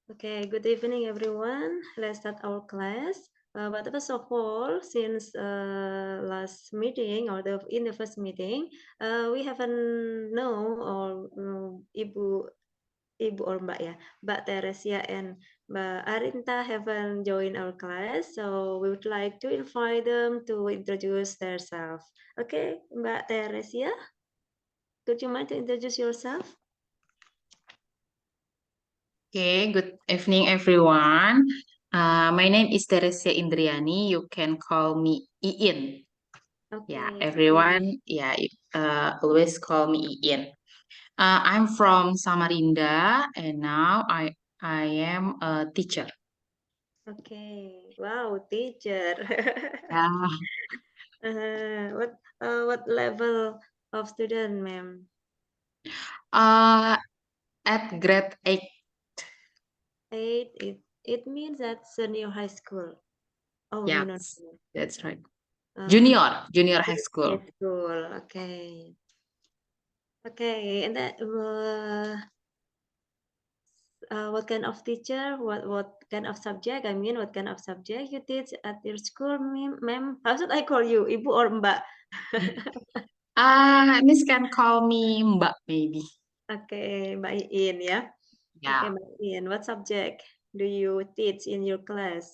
Okay, good evening, everyone. Let's start our class. But first of all, since last meeting or in the first meeting, we haven't know or Ibu or Mbak ya, Mbak Teresia and Mbak Arinta haven't joined our class, so we would like to invite them to introduce themselves. Okay, Mbak Teresia, could you mind to introduce yourself? Okay, good evening, everyone. My name is Teresia Indriani. You can call me Iin. Yeah, Okay. everyone, always call me Iin. I'm from Samarinda, and now I am a teacher. Okay. Wow, teacher. Yeah. What level of student, ma'am? Uh, at grade 8. Eight. It means that's senior high school. Oh, Yeah, you know. that's right. Uh, Junior high school. High school. Okay. Okay. And then, what kind of teacher? What kind of subject? I mean, what kind of subject you teach at your school, ma'am? How should I call you, Ibu or Mbak? Miss can call me Mbak, maybe. Okay, Mbak Iin ya. Okay, Yeah. Mbak Iin, what subject do you teach in your class?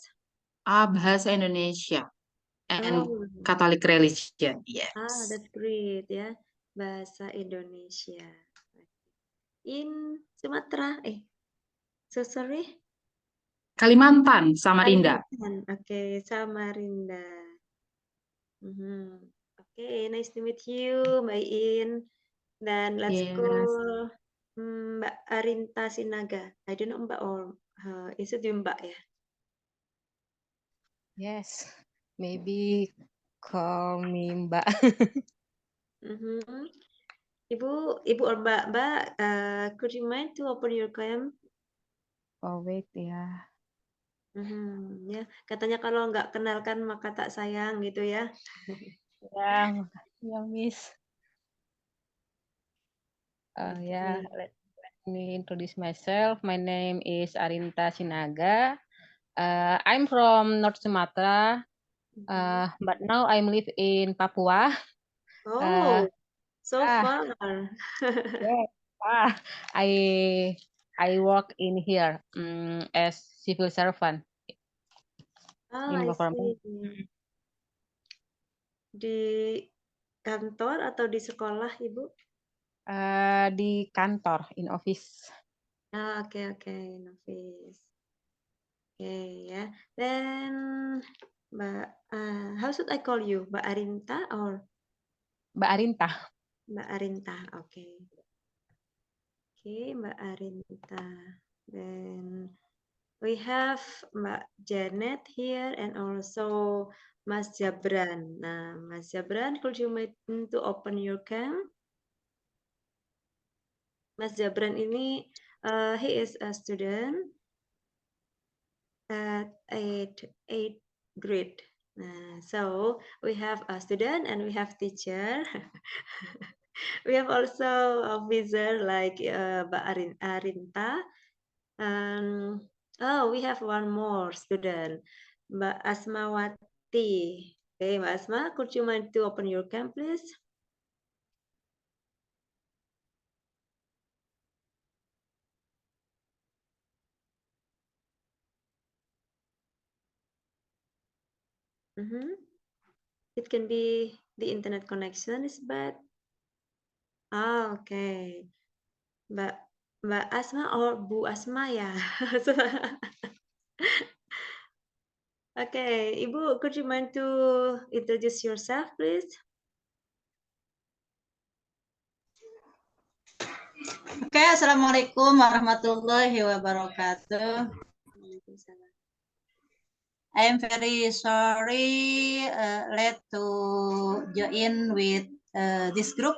Bahasa Indonesia and Oh, Catholic religion. Yes. that's great ya. Bahasa Indonesia. In Sumatera, so sorry, Kalimantan, Samarinda. Kalimantan. Oke, Samarinda. Mhm. Oke, nice to meet you, Mbak Iin. Dan let's Yes. call Mbak Arinta Sinaga. I don't know Mbak or is it you Mbak ya? Yes, maybe call me Mbak. Mhm. Ibu or Mbak, could you mind to open your cam? Oh wait ya. Ya, katanya kalau nggak kenalkan maka tak sayang gitu ya. Ya, makasih ya Miss. Ya, Oke. let me introduce myself. My name is Arinta Sinaga. I'm from North Sumatra, but now I'm live in Papua. Uh, Oh, so ah, far. yeah, ah, I work in here as civil servant Oh, in I government. see. Di kantor atau di sekolah, Ibu? Di kantor, in office. Oke, oke, Nafis. Oke, ya. Then, Mbak, how should I call you? Mbak Arinta or Mbak Arinta. Mbak Arinta? Oke. Oke, Mbak Arinta. Then we have Mbak Janet here and also Mas Jabran. Nah, Mas Jabran, could you mind to open your cam? Mas Jabran ini, he is a student at 8th grade. Nah, so we have a student and we have teacher. We have also a visitor like Mbak Arinta. Oh, we have one more student, Mbak Asmawati. Okay, Mbak Asma, could you mind to open your cam, please? It can be the internet connection is bad. Oh, okay. Mbak Mbak Asma or Bu Asma ya? Okay, Ibu, could you mind to introduce yourself, please? Oke, Assalamualaikum warahmatullahi wabarakatuh. I am very sorry late to join with this group.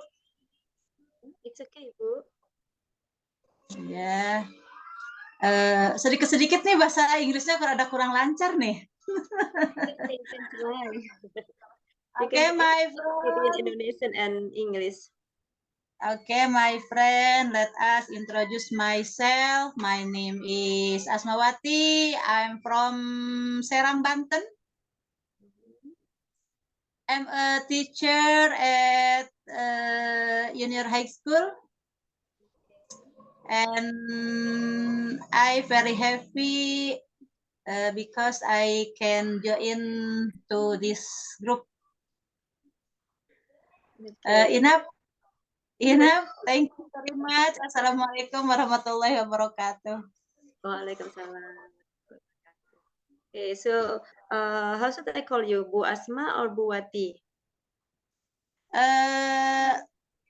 It's okay, Ibu. Ya, sedikit-sedikit nih bahasa Inggrisnya ada kurang lancar nih. You can try. You Okay, can my speak in friend. Indonesian and English. Okay, my friend, let us introduce myself. My name is Asmawati. I'm from Serang, Banten. I'm a teacher at Junior High School. And I very happy because I can join to this group. Okay. Enough. Enough. Thank you very much. Assalamualaikum warahmatullahi wabarakatuh. Waalaikumsalam. Okay, so how should I call you? Bu Asma or Bu Wati?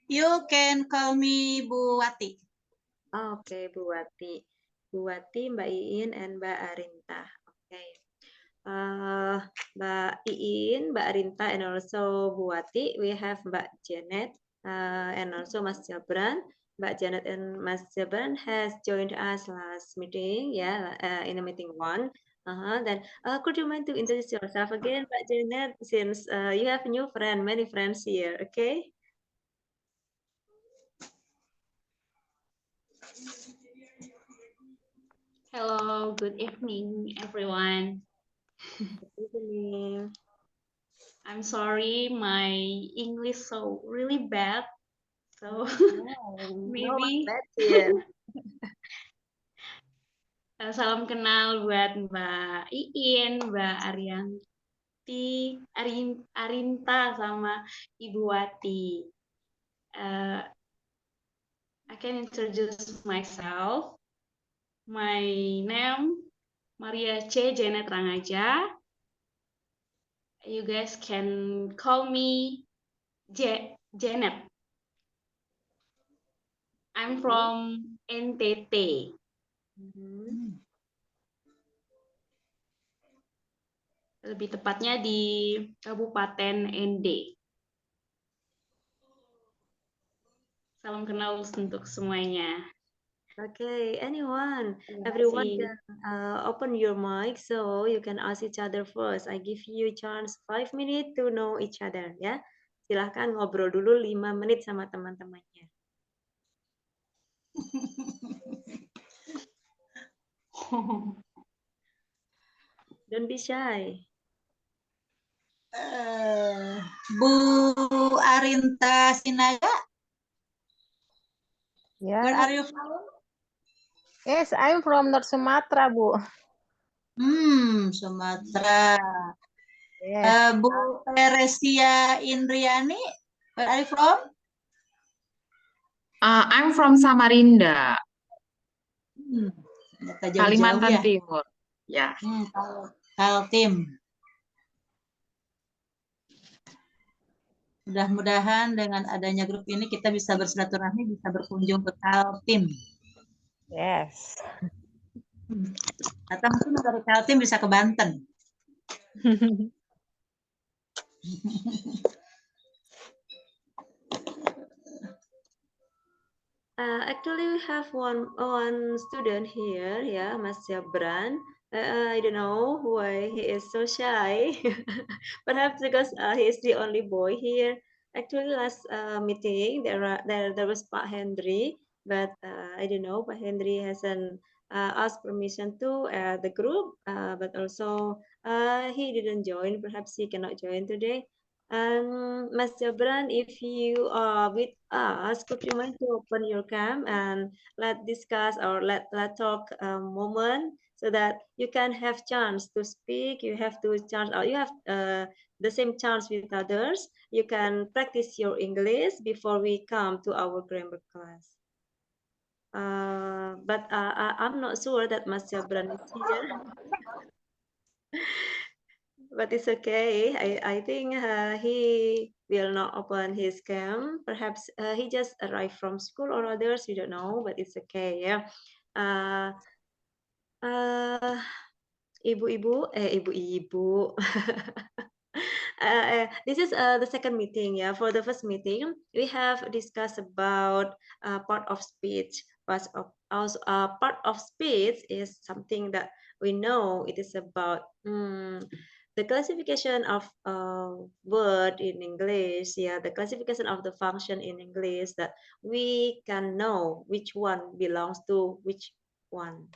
You can call me Bu Wati. Oh, okay, Bu Wati. Bu Wati, Mbak Iin, and Mbak Arinta. Okay. Mbak Iin, Mbak Arinta, and also Bu Wati. We have Mbak Janet and also Mas Jabran. Mbak Janet and Mas Jabran has joined us last meeting, in a meeting one. Then could you mind to introduce yourself again, Mbak Janet, since you have new friend, many friends here, okay? Hello, good evening, everyone. Good evening. I'm sorry, my English so really bad. So maybe Bad here. salam kenal buat Mbak Iin, Mbak Arianti, Arinta, sama Ibu Wati. I can introduce myself. My name Maria C. Janet Rangaja. You guys can call me Janet. I'm from NTT. Lebih tepatnya di Kabupaten ND. Salam kenal untuk semuanya. Okay, everyone kasih. can open your mic so you can ask each other first. I give you chance 5 minutes to know each other, ya. Silahkan ngobrol dulu 5 menit sama teman-temannya. Don't be shy. Bu Arinta Sinaga, where Yeah. are you from? Yes, I'm from North Sumatra, Bu. Sumatera. Yes. Bu Teresia Indriani, where are you from? I'm from Samarinda, Ternyata jauh-jauh Kalimantan ya. Timur. Ya. Kaltim. Mudah-mudahan dengan adanya grup ini kita bisa bersilaturahmi, bisa berkunjung ke Kaltim. Yes. Atau mungkin dari Kaltim bisa ke Banten. Actually, we have one student here, Mas Jabran. I don't know why he is so shy. Perhaps because he is the only boy here. Actually, last meeting there was Pak Henry, but I don't know. Pak Henry hasn't asked permission to the group, but also he didn't join. Perhaps he cannot join today. Mas Jabran, if you are with us, could you mind to open your cam and let discuss or let talk a moment so that you can have chance to speak. You have to chance or you have the same chance with others. You can practice your English before we come to our grammar class. But I'm not sure that Mas Jabran is here. But it's okay. I think he will not open his cam. Perhaps he just arrived from school or others. We don't know, but it's okay. Yeah. Ibu-ibu, ibu-ibu. This is the second meeting. Yeah, for the first meeting, we have discussed about part of speech. Part of speech is something that we know. It is about the classification of word in English, yeah, the classification of the function in English that we can know which one belongs to which one.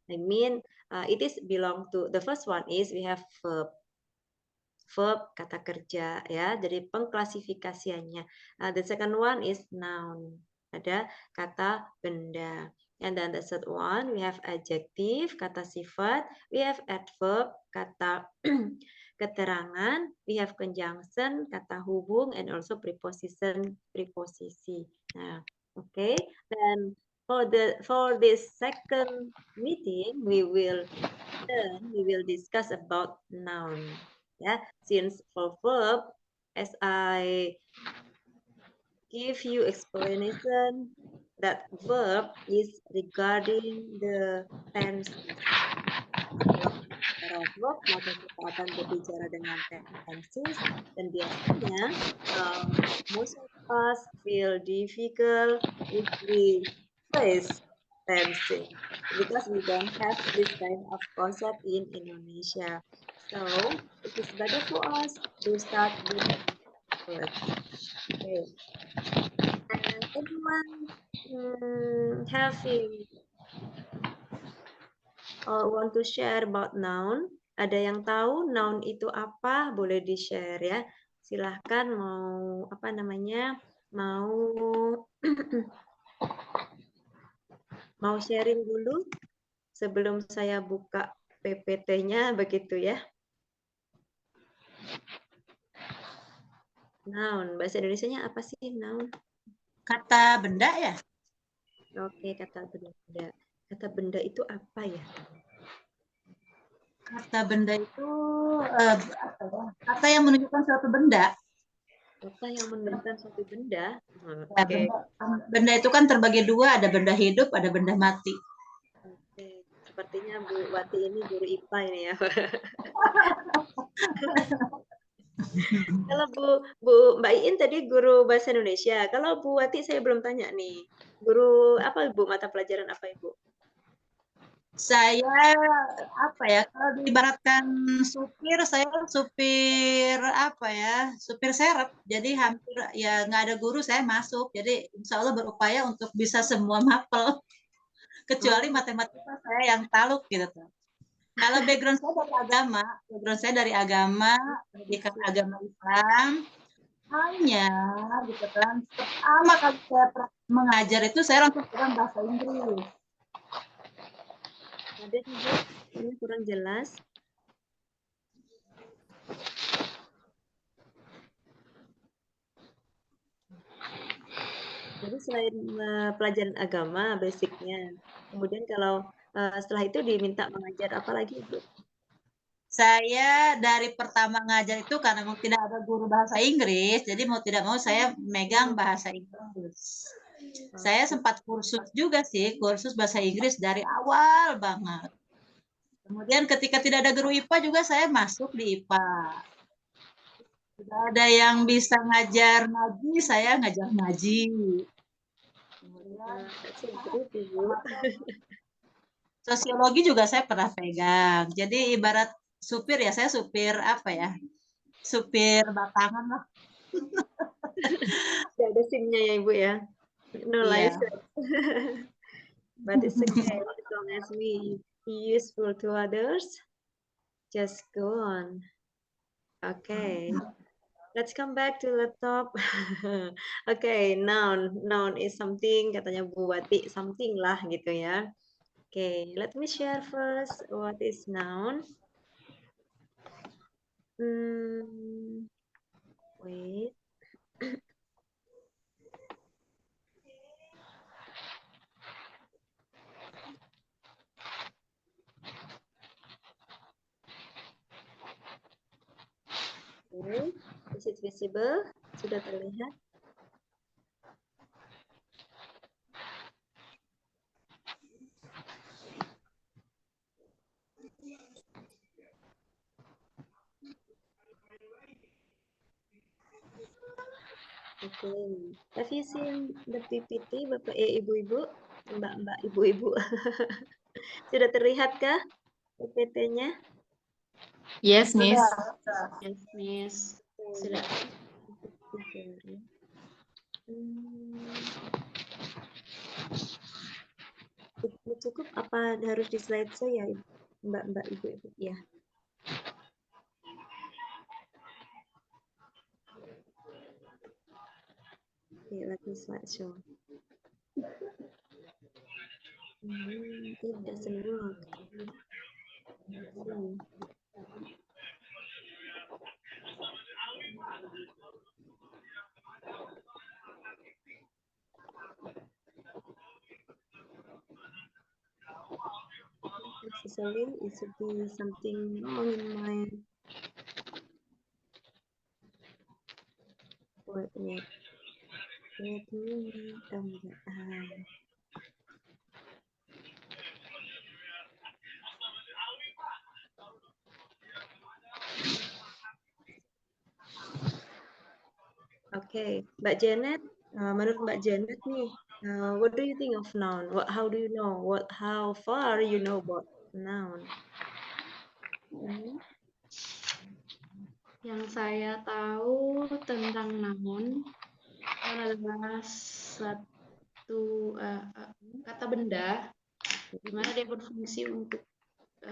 I mean, it is belong to the first one is we have verb kata kerja ya, jadi pengklasifikasiannya. The second one is noun, ada kata benda. And then the third one we have adjective kata sifat, we have adverb kata keterangan, we have conjunction kata hubung, and also preposition preposisi. Nah, okay. Then for this second meeting we will discuss about noun. Yeah, since for verb, as I give you explanation that verb is regarding the tense. Kalau verb maka kita akan berbicara dengan tenses, dan biasanya most of us feel difficult if we face tenses because we don't have this kind of concept in Indonesia. So it is better for us to start with words. Okay. And anyone having or want to share about noun? Ada yang tahu noun itu apa? Boleh di-share ya. Silahkan mau apa namanya? Mau mau sharing dulu sebelum saya buka PPT-nya begitu ya. Noun, bahasa Indonesianya apa sih noun? Kata benda ya? Oke, kata benda. Kata benda itu apa ya? Kata benda itu kata yang menunjukkan suatu benda. Kata yang menunjukkan suatu benda. Ya, benda itu kan terbagi dua, ada benda hidup, ada benda mati. Oke, sepertinya Bu Wati ini guru IPA ini ya. Kalau Bu Mbak Iin tadi guru bahasa Indonesia. Kalau Bu Wati saya belum tanya nih. Guru apa Bu? Mata pelajaran apa Ibu? Saya apa ya? Kalau diibaratkan supir, saya supir apa ya? Supir serep. Jadi hampir ya nggak ada guru saya masuk. Jadi insya Allah berupaya untuk bisa semua mapel. Kecuali matematika saya yang taluk gitu tuh. Kalau background saya dari agama, pendidikan agama Islam. Hanya gitu kan, pertama kali saya mengajar itu saya langsung pegang bahasa Inggris. Ada Ibu, ini kurang jelas. Jadi selain pelajaran agama basicnya, kemudian kalau setelah itu diminta mengajar apa lagi Ibu? Saya dari pertama ngajar itu karena memang tidak ada guru bahasa Inggris, jadi mau tidak mau saya megang bahasa Inggris. Saya sempat kursus juga sih, kursus bahasa Inggris dari awal banget. Kemudian ketika tidak ada guru IPA juga saya masuk di IPA. Tidak ada yang bisa ngajar ngaji, saya ngajar ngaji. Kemudian sosiologi juga saya pernah pegang. Jadi ibarat supir ya, saya supir apa ya? Supir batangan lah. Tidak ada SIM-nya ya Ibu ya? No license. But it's okay as long as we useful to others. Just go on. Okay. Let's come back to laptop. Okay, noun is something, katanya Bu Wati, something lah gitu ya. Okay, let me share first what is noun. Wait. Okay, is it visible? Sudah terlihat? Okay, have you seen the PPT, Bapak Ibu-Ibu, Mbak-Mbak, Ibu-Ibu? Sudah terlihatkah PPT-nya? Yes, Miss. Yes, Miss. Sudah. Itu cukup apa harus di slideshow ya, Mbak Ibu ya? Okay, let me slideshow. It doesn't work. Necessarily, it should be something wrong in my. Wait. Let me Oke, Mbak Janet, menurut Mbak Janet nih, what do you think of noun? How do you know? How far you know about noun? Yang saya tahu tentang noun adalah satu kata benda, di mana dia berfungsi untuk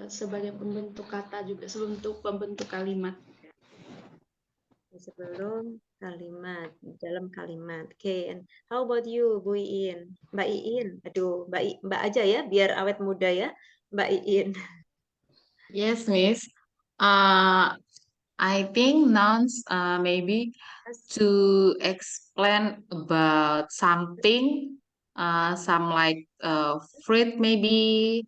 sebagai pembentuk kata juga, sebentuk pembentuk kalimat. Sebelum kalimat, dalam kalimat. Okay, and how about you, Bu Iin? Mbak Iin, aduh, Mbak aja ya, biar awet muda ya, Mbak Iin. Yes, Miss. I think nouns maybe to explain about something, some like fruit maybe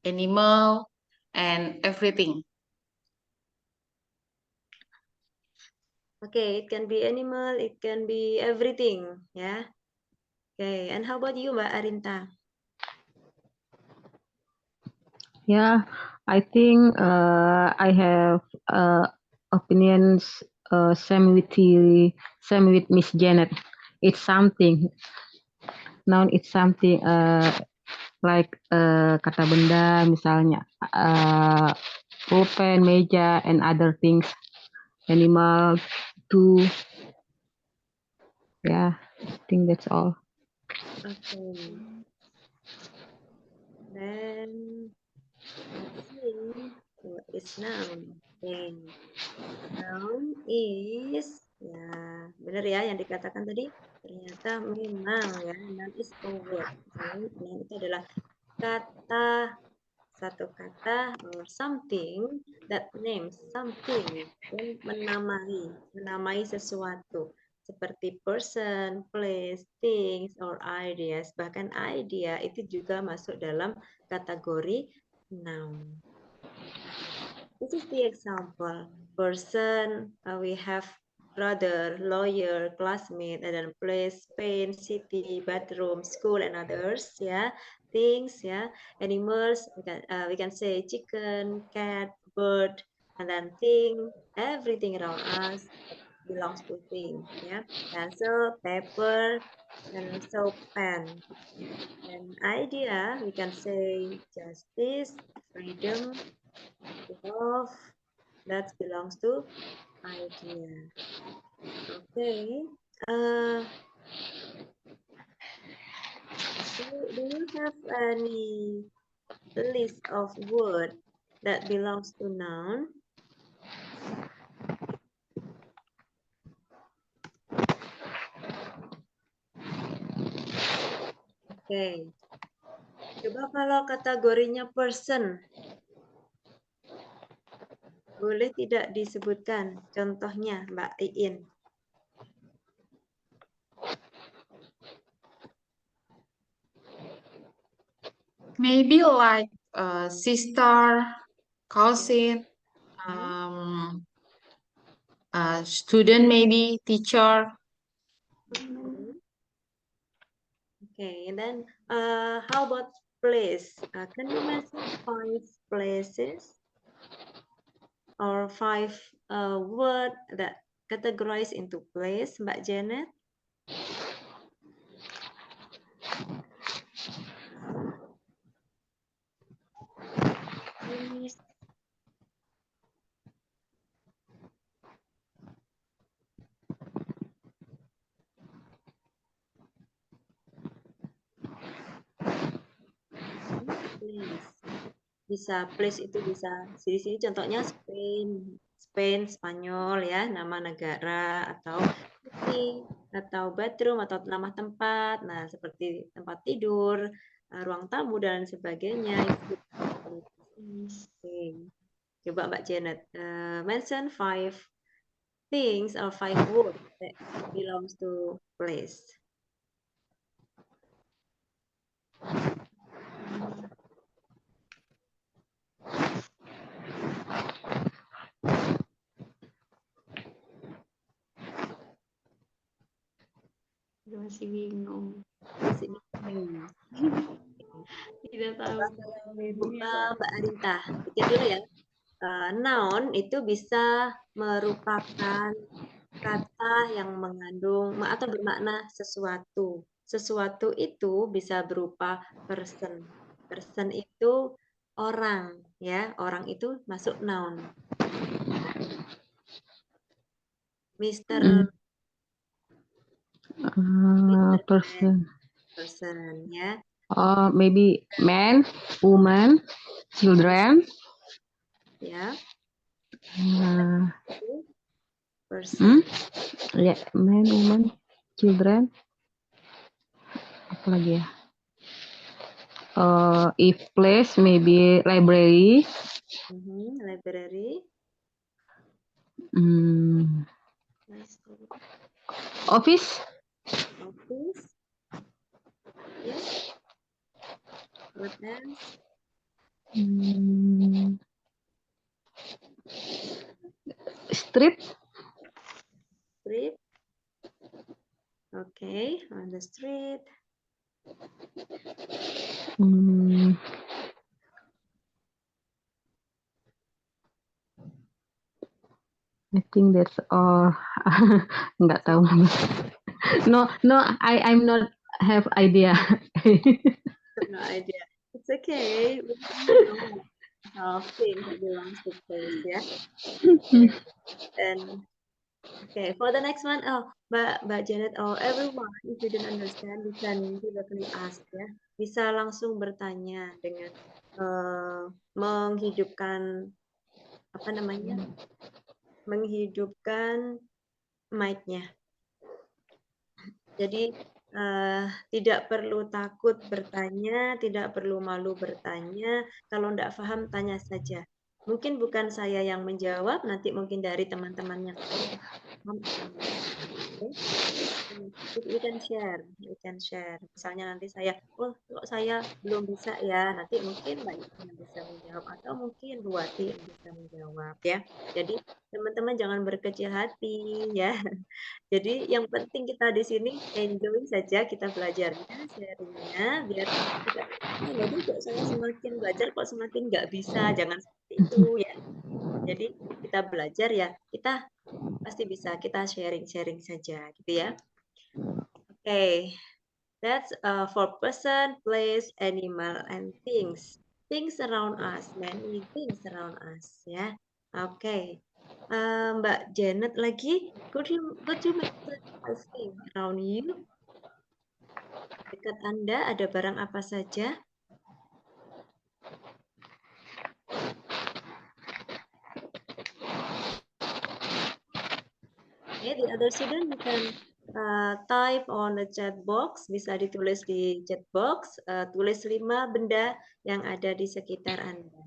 animal and everything. Okay, it can be animal, it can be everything, ya. Okay, and how about you, Mbak Arinta? Yeah, I think I have opinions same with Miss Janet. It's something. Noun it's something like kata benda misalnya pulpen, meja, and other things. Animal too. Yeah, I think that's all. Okay. Then let's see what is noun. Okay. Noun is, ya benar ya yang dikatakan tadi, ternyata memang ya, noun is a word. Jadi noun itu adalah kata, satu kata or something that names something, yang menamai sesuatu seperti person, place, things, or ideas. Bahkan idea itu juga masuk dalam kategori noun. This is the example. Person, we have brother, lawyer, classmate, and then place, pain, city, bathroom, school, and others. Yeah, things. Yeah, animals. We can say chicken, cat, bird, and then thing. Everything around us belongs to thing. Yeah, pencil, paper, and also pen. And idea, we can say justice, freedom, love, that belongs to idea. Okay. Do you have any list of words that belongs to noun? Okay. Coba kalau kategorinya person, boleh tidak disebutkan contohnya, Mbak Iin? Maybe like sister, cousin, student maybe, teacher. Okay, and then how about place? Can you mention 5 places or 5 words that categorize into place, Mbak Janet? place. Bisa place itu bisa di sini contohnya Spain, Spanyol ya, nama negara atau city atau bedroom atau nama tempat. Nah, seperti tempat tidur, ruang tamu dan sebagainya. Oke. Coba Mbak Janet, mention 5 things or 5 words that belongs to place. Masih bingung. Masih bingung. Tidak tahu. Mbak Arinta, pikir dulu ya. Noun itu bisa merupakan kata yang mengandung atau bermakna sesuatu. Sesuatu itu bisa berupa person. Person itu orang, ya. Orang itu masuk noun. Mr. Person. Person, ya. Maybe man, woman, children. Ya. Hmm? Person. Ya, man, woman, children. Apa lagi ya? If place, maybe library. Library. Office. Office. Yes. What else? Street. Street. Okay, on the street. I think that's all. Nggak tahu. No, I'm not have idea. No idea. It's okay. Things that belongs to place, ya. And okay, for the next one, Mbak Janet, everyone, if you don't understand, you can directly ask, ya. Bisa langsung bertanya dengan menghidupkan apa namanya? Menghidupkan mic-nya. Jadi tidak perlu takut bertanya, tidak perlu malu bertanya. Kalau tidak paham, tanya saja. Mungkin bukan saya yang menjawab, nanti mungkin dari teman-teman yang lain. We can share. Misalnya nanti saya, kok saya belum bisa ya, nanti mungkin Mbak yang bisa menjawab atau mungkin Bu Wati yang bisa menjawab ya. Jadi teman-teman jangan berkecil hati ya. Jadi yang penting kita di sini enjoy saja kita belajarnya, sharingnya, biar kita, jadi kok saya semakin belajar kok semakin nggak bisa, jangan seperti itu ya. Jadi kita belajar ya, kita pasti bisa, kita sharing saja gitu ya. Okay, that's for person, place, animal, and things. Things around us, many things around us ya. Okay. Mbak Janet lagi, could you mention a thing around you? Dekat Anda ada barang apa saja? Okay, the other student you can type on the chat box, bisa ditulis di chat box, tulis 5 benda yang ada di sekitar Anda.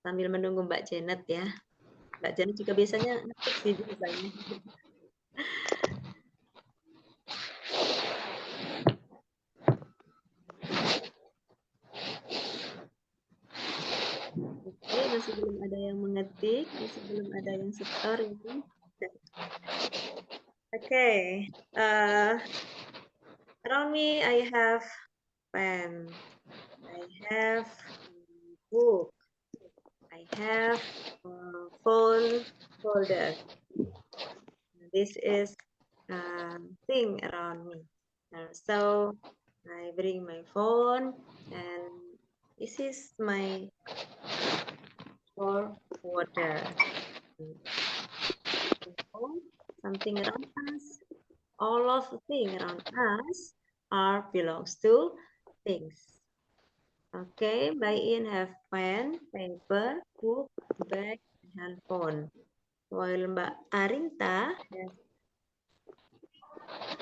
Sambil menunggu Mbak Janet ya. Mbak Janet juga biasanya ngetik sih biasanya. Oke, masih belum ada yang mengetik, masih belum ada yang setor ini. Okay, around me I have pen, I have book, I have phone holder. This is thing around me. So I bring my phone, and this is my for water. Something around us, all of the things around us are belongs to things. Okay, Mbak Ian have pen, paper, book, bag, handphone. While Mbak Arinta has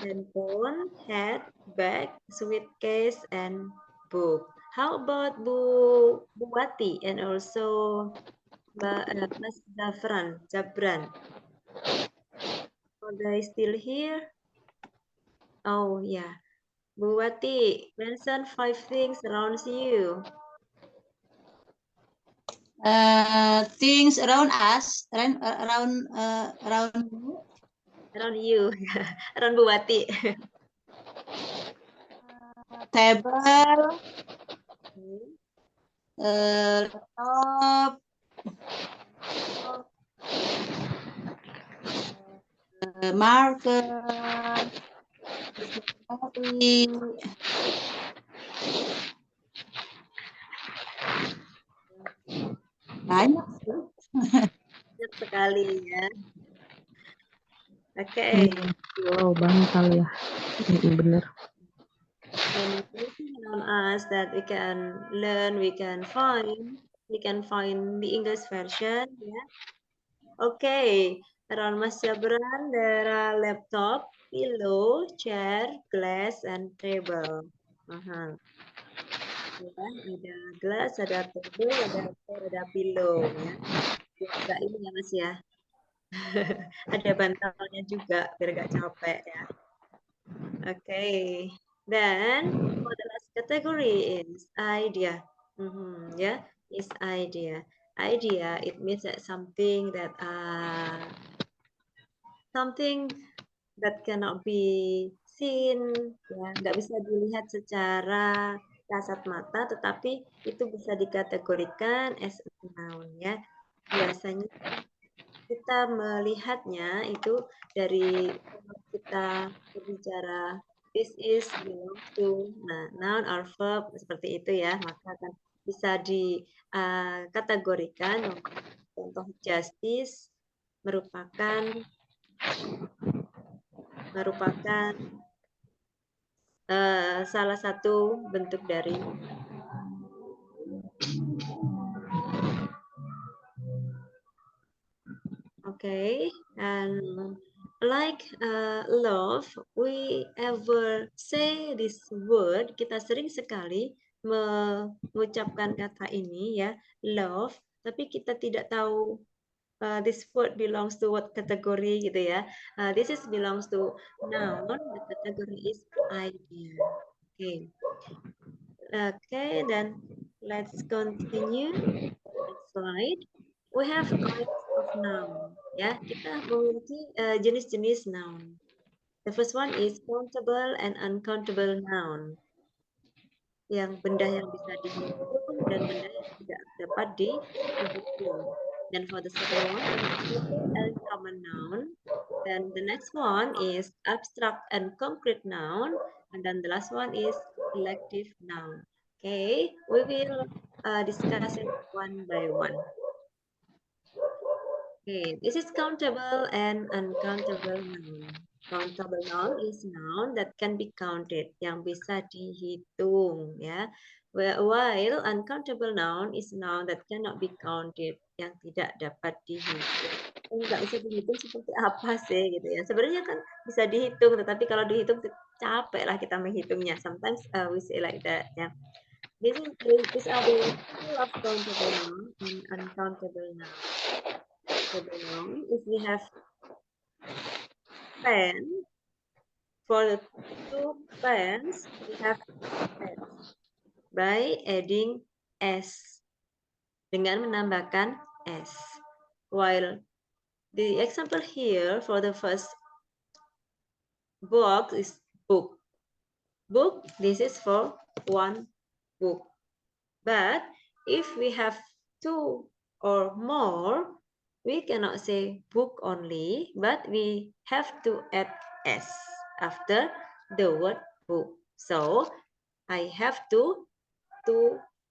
handphone, hat, bag, suitcase, and book. How about Bu Buwati and also Mas Jabran? Are they still here? Oh yeah. Buwati, mention 5 things around you. Things around us, around Around you, around Buwati. table, Okay. laptop, marker, diary. Banyak sih. Banyak sekali ya. Oke. Wow, banyak kali ya. Bener. And anything around us that we can learn, we can find the English version. Yeah. Okay. Around Mas Jabran, there are laptop, pillow, chair, glass, and table. Ya, ada gelas, ada table, ada chair, ada pillow ya. Agak ini ya Mas ya. Ada bantalnya juga biar gak capek ya. Okay. Then for the last category is idea. Yeah, is idea. Idea, it means that something that cannot be seen, ya, nggak bisa dilihat secara kasat mata, tetapi itu bisa dikategorikan as a noun, ya. Biasanya kita melihatnya itu dari kita berbicara this is belongs to, nah noun or verb seperti itu ya, maka akan bisa dikategorikan. Contoh justice merupakan salah satu bentuk dari okay, and like love, we ever say this word, kita sering sekali mengucapkan kata ini ya, love, tapi kita tidak tahu this word belongs to what category gitu ya. This is belongs to noun, the category is idea. Okay. Okay, then let's continue. Next slide. We have types of noun. Ya, kita memiliki jenis-jenis noun. The first one is countable and uncountable noun. Yang benda yang bisa dihitung dan benda yang tidak dapat dihitung. Then for the second one, relative and common noun. Then the next one is abstract and concrete noun. And then the last one is collective noun. Okay, we will discuss it one by one. Okay, this is countable and uncountable noun. Countable noun is noun that can be counted, yang bisa dihitung, ya. While uncountable noun is noun that cannot be counted, yang tidak dapat dihitung. Nggak bisa dihitung seperti apa sih, gitu ya. Sebenarnya kan bisa dihitung, tetapi kalau dihitung capek lah kita menghitungnya. Sometimes we say like that, ya. These are the two of countable noun and uncountable noun. If we have pen, for the two pens, we have pens by adding s, dengan menambahkan s. While the example here for the first box is book. Book, this is for one book. But if we have two or more, we cannot say book only, but we have to add s after the word book. So I have two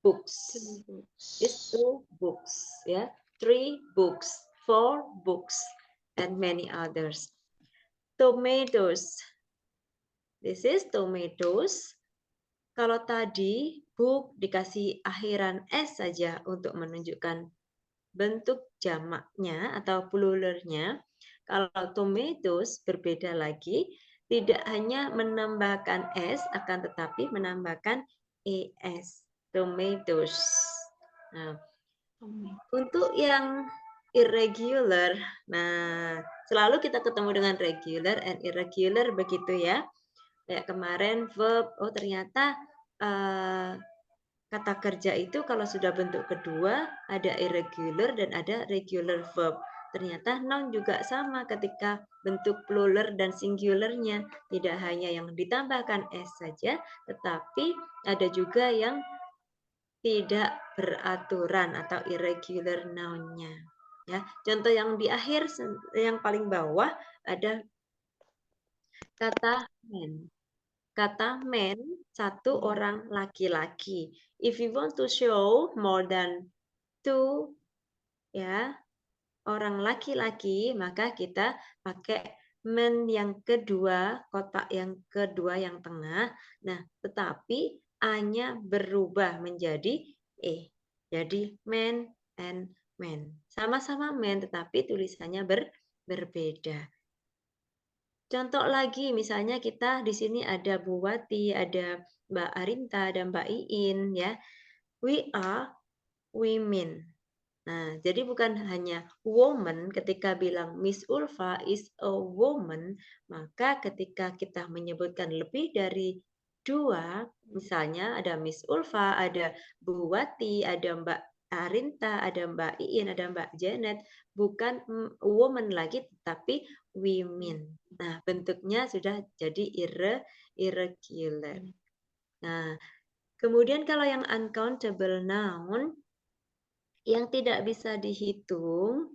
books. It's 2 books, yeah, 3 books, 4 books, and many others. Tomatoes. This is tomatoes. Kalau tadi book dikasih akhiran S saja untuk menunjukkan bentuk jamaknya atau pluralnya. Kalau tomatoes berbeda lagi, tidak hanya menambahkan S, akan tetapi menambahkan ES. Tomatoes. Nah, untuk yang irregular, nah selalu kita ketemu dengan regular and irregular begitu ya. Kayak kemarin verb, oh ternyata kata kerja itu kalau sudah bentuk kedua ada irregular dan ada regular verb. Ternyata noun juga sama ketika bentuk plural dan singularnya. Tidak hanya yang ditambahkan S saja, tetapi ada juga yang tidak beraturan atau irregular noun-nya. Ya, contoh yang di akhir, yang paling bawah ada kata man. Kata man, satu orang laki-laki. If you want to show more than two, ya, orang laki-laki, maka kita pakai man yang kedua, kotak yang kedua yang tengah. Nah, tetapi A-nya berubah menjadi E. Jadi man and man. Sama-sama man, tetapi tulisannya berbeda. Contoh lagi, misalnya kita di sini ada Bu Wati, ada Mbak Arinta, ada Mbak Iin, ya. We are women. Nah, jadi bukan hanya woman, ketika bilang Miss Ulfa is a woman, maka ketika kita menyebutkan lebih dari dua, misalnya ada Miss Ulfa, ada Bu Wati, ada Mbak Arinta, ada Mbak Iin, ada Mbak Janet, bukan woman lagi, tetapi women. Nah, bentuknya sudah jadi irregular. Nah, kemudian kalau yang uncountable noun, yang tidak bisa dihitung,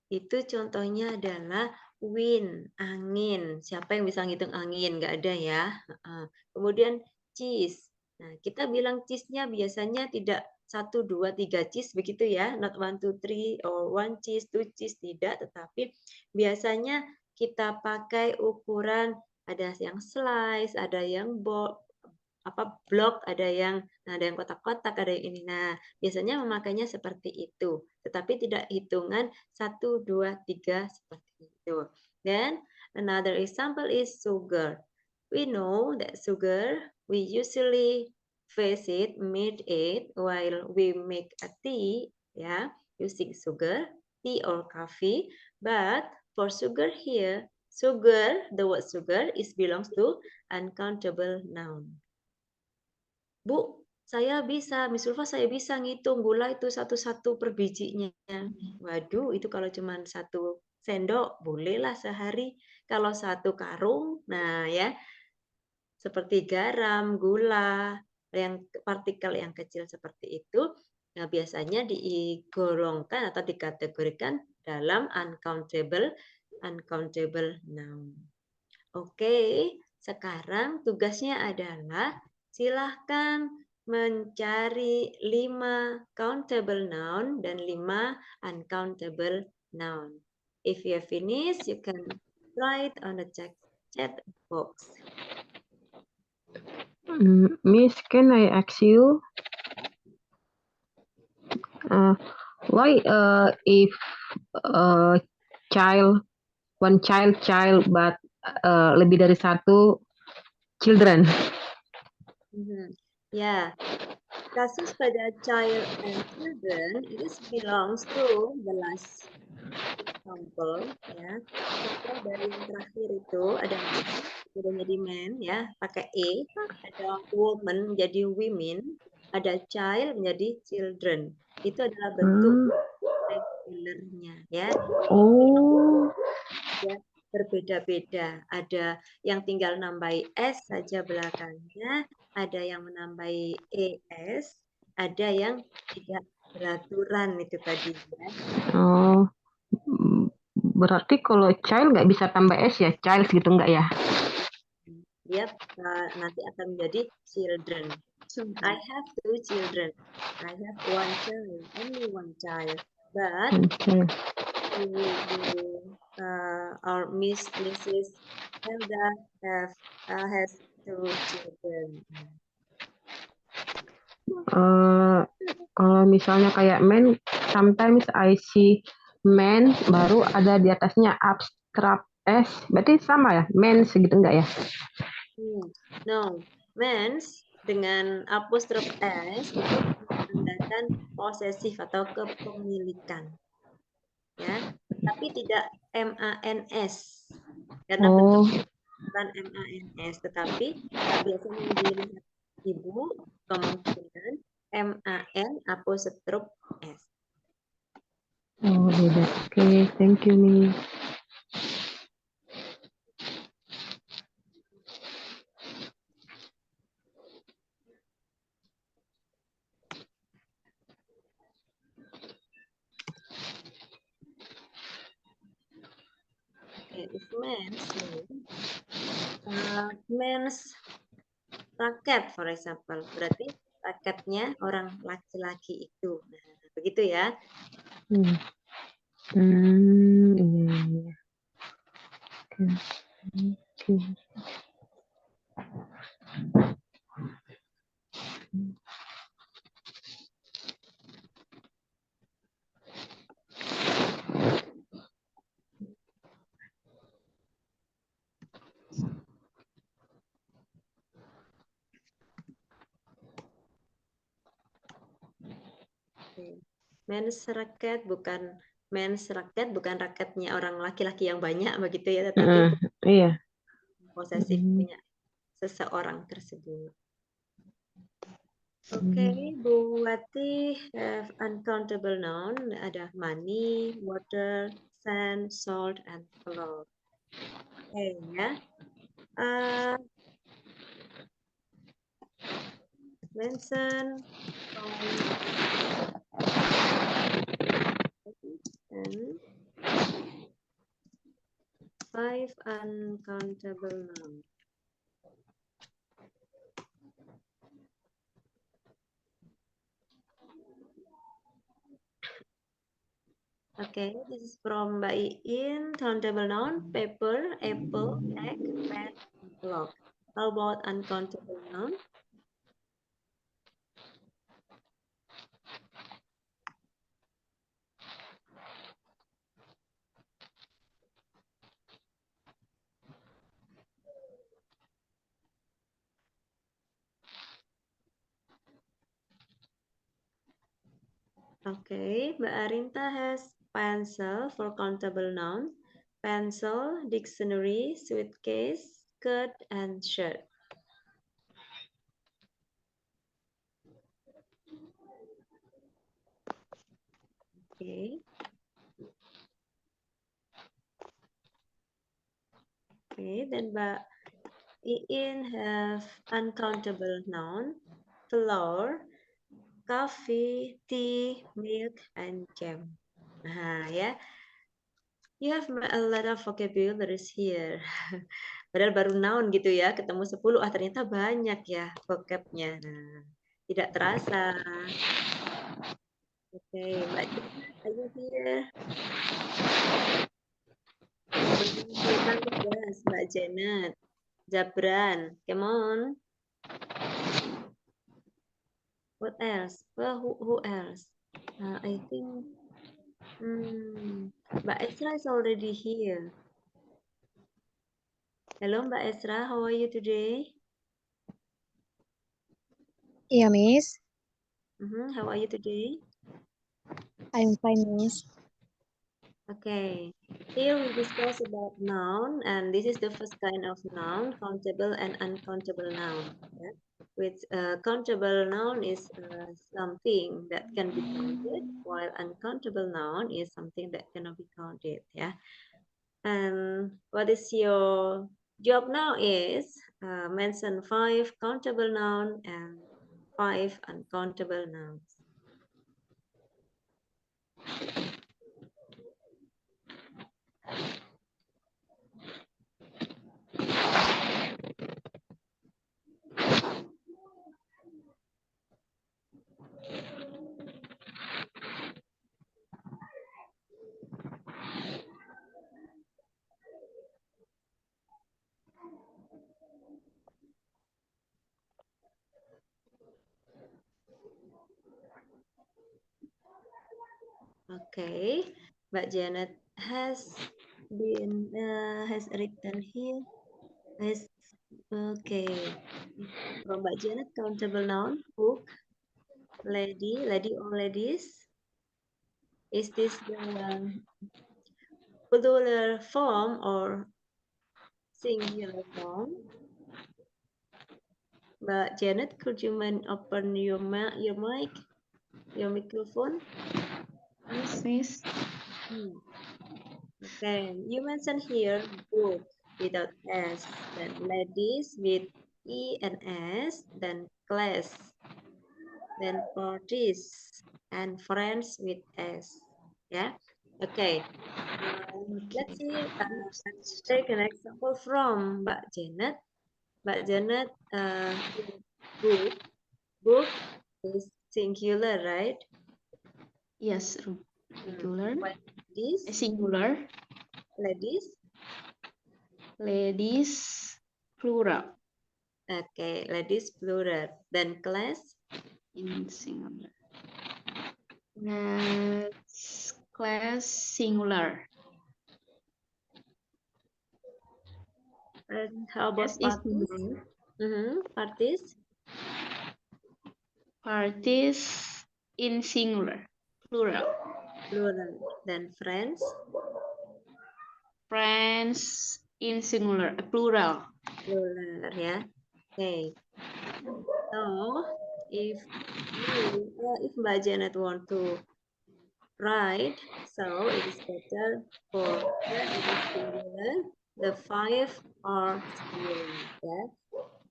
itu contohnya adalah wind, angin. Siapa yang bisa ngitung angin? Nggak ada ya. Kemudian cheese. Nah, kita bilang cheese-nya biasanya tidak 1, 2, 3 cheese begitu ya. Not 1, 2, 3 or 1 cheese, 2 cheese, tidak. Tetapi biasanya kita pakai ukuran, ada yang slice, ada yang blok, ada yang kotak-kotak, ada yang ini. Nah, biasanya memakainya seperti itu, tetapi tidak hitungan 1, 2, 3 seperti itu. Then another example is sugar. We know that sugar we usually face it, made it while we make a tea, ya, using sugar, tea or coffee. But for sugar here, sugar, the word sugar is belongs to uncountable noun. Bu, saya bisa, Miss Ulfa saya bisa ngitung gula itu satu-satu per bijinya. Waduh, itu kalau cuma 1 sendok, bolehlah sehari. Kalau 1 karung, nah ya, seperti garam, gula, yang partikel yang kecil seperti itu, nah biasanya digolongkan atau dikategorikan dalam uncountable noun. Oke, sekarang tugasnya adalah silahkan mencari 5 countable noun dan 5 uncountable noun. If you finish, you can write on the chat box. Miss, can I ask you why if one child but lebih dari 1 children? Ya, kasus pada child and children itu belongs to the last example, ya. Contoh dari yang terakhir itu ada udah jadi man, ya, pakai E, ada woman menjadi women, ada child menjadi children. Itu adalah bentuk regularnya, ya. Oh. Ya, berbeda-beda. Ada yang tinggal nambahi S saja belakangnya, ada yang menambahi ES, ada yang tidak beraturan itu tadi ya. Oh, berarti kalau child nggak bisa tambah S ya, child gitu nggak ya? Dia nanti akan menjadi children. I have 2 children. I have 1 child, only 1 child. But or Mrs. Helga has 2 children. Kalau misalnya kayak men, sometimes I see men baru ada di atasnya abstrak S, berarti sama ya, men segitu enggak ya? No, mens dengan apostrof S itu menandakan posesif atau kepemilikan, ya, tapi tidak MANS karena bentuk bukan MANS, tetapi biasanya dilihat ibu kemungkinan MAN apostrof S. Oh, beda. Oke, thank you, Miss. Okay, if men's raket, for example, berarti raketnya orang laki-laki itu. Nah, begitu ya. Iya. Oke. Men's raket bukan raketnya orang laki-laki yang banyak begitu ya, tetapi Iya. posesif punya seseorang tersebut. Oke, Bu Wati have uncountable noun, ada money, water, sand, salt, and flour. Oke ya. Mention and 5 uncountable nouns. Okay, this is from Mbak Iin. Countable noun, paper, apple, egg, pen, clock. How about uncountable noun? Okay, Mbak Arinta has pencil for countable noun, pencil, dictionary, suitcase, skirt, and shirt. Okay. Okay, then Mbak Iin have uncountable noun, flour, coffee, tea, milk, and jam. Nah, ya. You have a lot of vocabularies here. Padahal baru noun gitu ya, ketemu 10, ternyata banyak ya vocabnya. Nah, tidak terasa. Oke, Mbak Janet, are you here? Yes, Mbak Janet. Jabran, come on. What else? Well, who else? I think Mbak Esra is already here. Hello, Mbak Esra. How are you today? Yeah, Miss. How are you today? I'm fine, Miss. Okay. Here we discuss about noun, and this is the first kind of noun, countable and uncountable noun. Yeah? With countable noun is something that can be counted, while uncountable noun is something that cannot be counted. Yeah. And what is your job now is mention 5 countable noun and 5 uncountable nouns. Okay, Mbak Janet has written here. Okay. From Mbak Janet, countable noun, book, lady or ladies. Is this the plural form or singular form? Mbak Janet, could you open your mic, your microphone? Yes, Miss. Okay, you mentioned here book without S, then ladies with E and S, then class, then parties, and friends with S. Yeah, okay. Let's see. Let's take an example from Mbak Janet. Mbak Janet, book is singular, right? Yes, regular. Ladies, Singular. Ladies, plural. Okay, ladies plural. Then class, In singular. Class singular. and how about Class is parties? singular. Parties, Parties in singular. Plural. Then friends, Friends in singular. Plural. yeah. Okay. So if Mbak Janet want to write, so it is better for when it is singular, the 5 are silent. Yeah.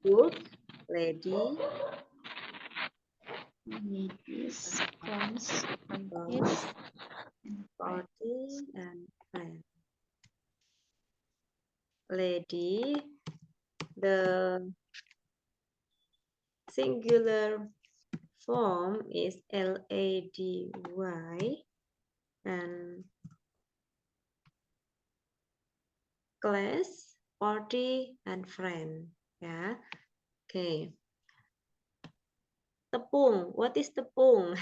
Book, lady, Ladies, class, class, party, and friend. Lady, the singular form is lady, and class, party, and friend. Yeah. Okay. Tepung. What is tepung?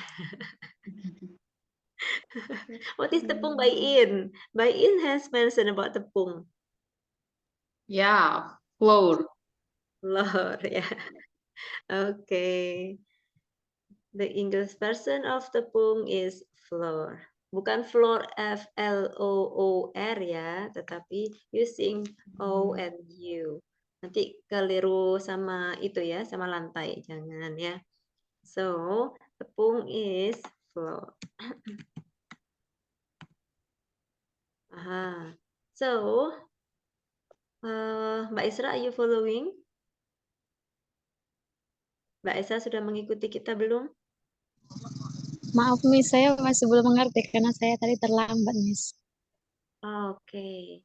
What is tepung by in? By in has mentioned about tepung. Yeah, flour. Flour, yeah. Okay. The English version of tepung is flour. Bukan floor F-L-O-O-R ya, tetapi using O and U. Nanti keliru sama itu ya, sama lantai, jangan ya. So, tepung is flour. Aha. So, Mbak Isra, are you following? Mbak Isra sudah mengikuti kita belum? Maaf, Miss, saya masih belum mengerti karena saya tadi terlambat, Miss. Oke.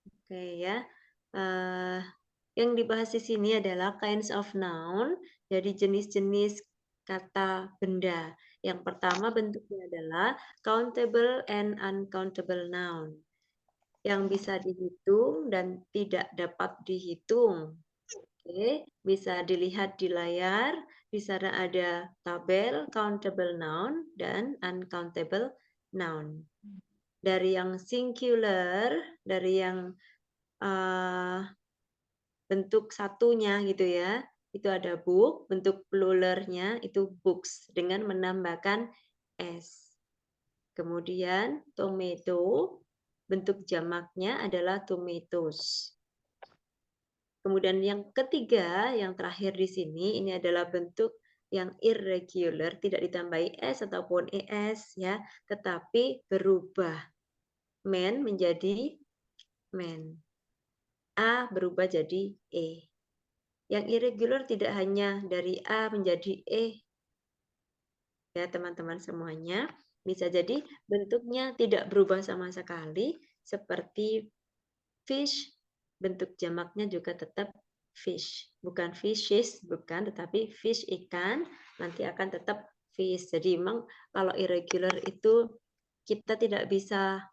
Oke ya. Yang dibahas di sini adalah kinds of noun, jadi jenis-jenis kata benda. Yang pertama bentuknya adalah countable and uncountable noun. Yang bisa dihitung dan tidak dapat dihitung. Oke, bisa dilihat di layar. Di sana ada tabel countable noun dan uncountable noun. Dari yang singular, dari yang bentuk satunya gitu ya, itu ada book, bentuk pluralnya itu books dengan menambahkan s. Kemudian tomato, bentuk jamaknya adalah tomatoes. Kemudian yang ketiga, yang terakhir di sini, ini adalah bentuk yang irregular, tidak ditambahi s ataupun es ya, tetapi berubah. Man menjadi man. A berubah jadi E. Yang irregular tidak hanya dari A menjadi E. Ya, teman-teman semuanya. Bisa jadi bentuknya tidak berubah sama sekali, seperti fish, bentuk jamaknya juga tetap fish. Bukan fishes, bukan, tetapi fish ikan, nanti akan tetap fish. Jadi memang kalau irregular itu kita tidak bisa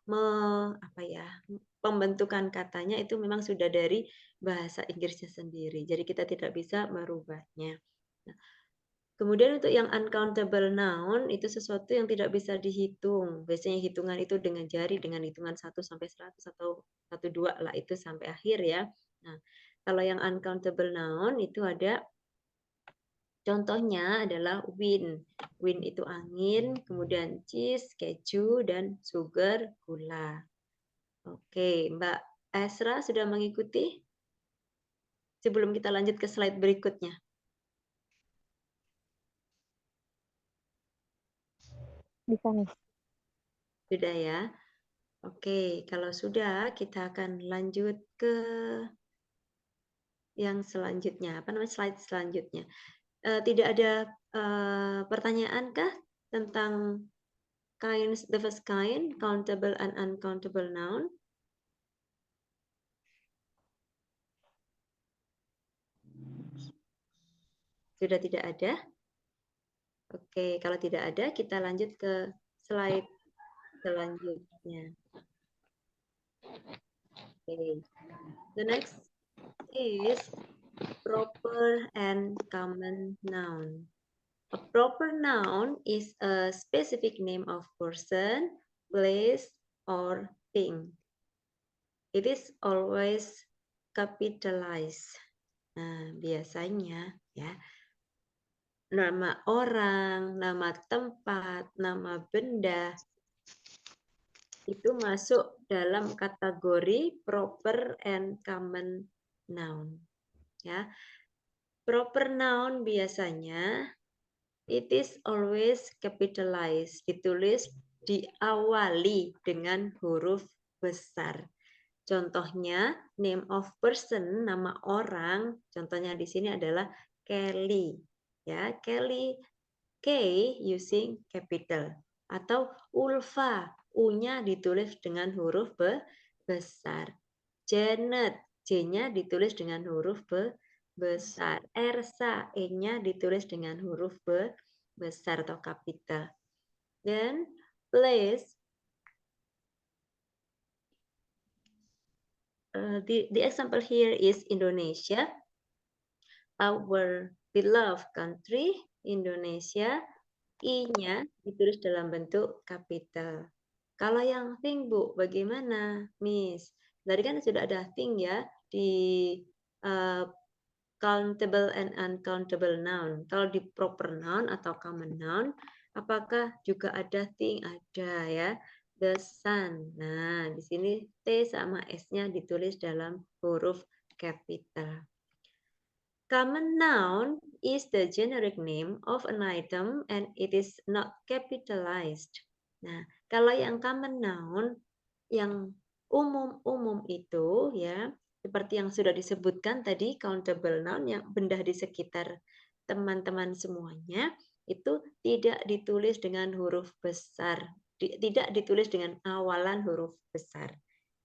pembentukan katanya itu memang sudah dari bahasa Inggrisnya sendiri. Jadi kita tidak bisa merubahnya. Nah, Kemudian untuk yang uncountable noun itu sesuatu yang tidak bisa dihitung. Biasanya hitungan itu dengan jari, dengan hitungan 1 sampai 100 atau 1, 2 lah itu sampai akhir ya. Nah, kalau yang uncountable noun itu ada contohnya adalah wind. Wind itu angin, kemudian cheese, keju, dan sugar, gula. Oke, Mbak Esra sudah mengikuti? Sebelum kita lanjut ke slide berikutnya. Bisa, Miss. Sudah ya? Oke, kalau sudah kita akan lanjut ke yang selanjutnya. Apa namanya slide selanjutnya? Tidak ada pertanyaan kah tentang kinds, the first kind, countable and uncountable noun? Sudah tidak ada? Oke, kalau tidak ada, kita lanjut ke slide selanjutnya. Okay. The next is proper and common noun. A proper noun is a specific name of person, place, or thing. It is always capitalized. Nah, biasanya ya nama orang, nama tempat, nama benda itu masuk dalam kategori proper and common noun. Ya. Proper noun biasanya it is always capitalized, ditulis diawali dengan huruf besar. Contohnya name of person, nama orang, contohnya di sini adalah Kelly. Ya, Kelly K using capital atau Ulfa, U-nya ditulis dengan huruf besar. Janet, J-nya ditulis dengan huruf besar. Ersa, E-nya ditulis dengan huruf besar atau kapital. Dan place, the example here is Indonesia, our beloved country, Indonesia. I-nya ditulis dalam bentuk kapital. Kalau yang thing, Bu, bagaimana, Miss? Tadi kan sudah ada thing ya di countable and uncountable noun. Kalau di proper noun atau common noun, apakah juga ada thing? Ada ya. The sun. Nah, di sini T sama S-nya ditulis dalam huruf capital. Common noun is the generic name of an item and it is not capitalized. Nah, kalau yang common noun, yang umum-umum itu ya, seperti yang sudah disebutkan tadi, countable noun yang benda di sekitar teman-teman semuanya, itu tidak ditulis dengan huruf besar, tidak ditulis dengan awalan huruf besar.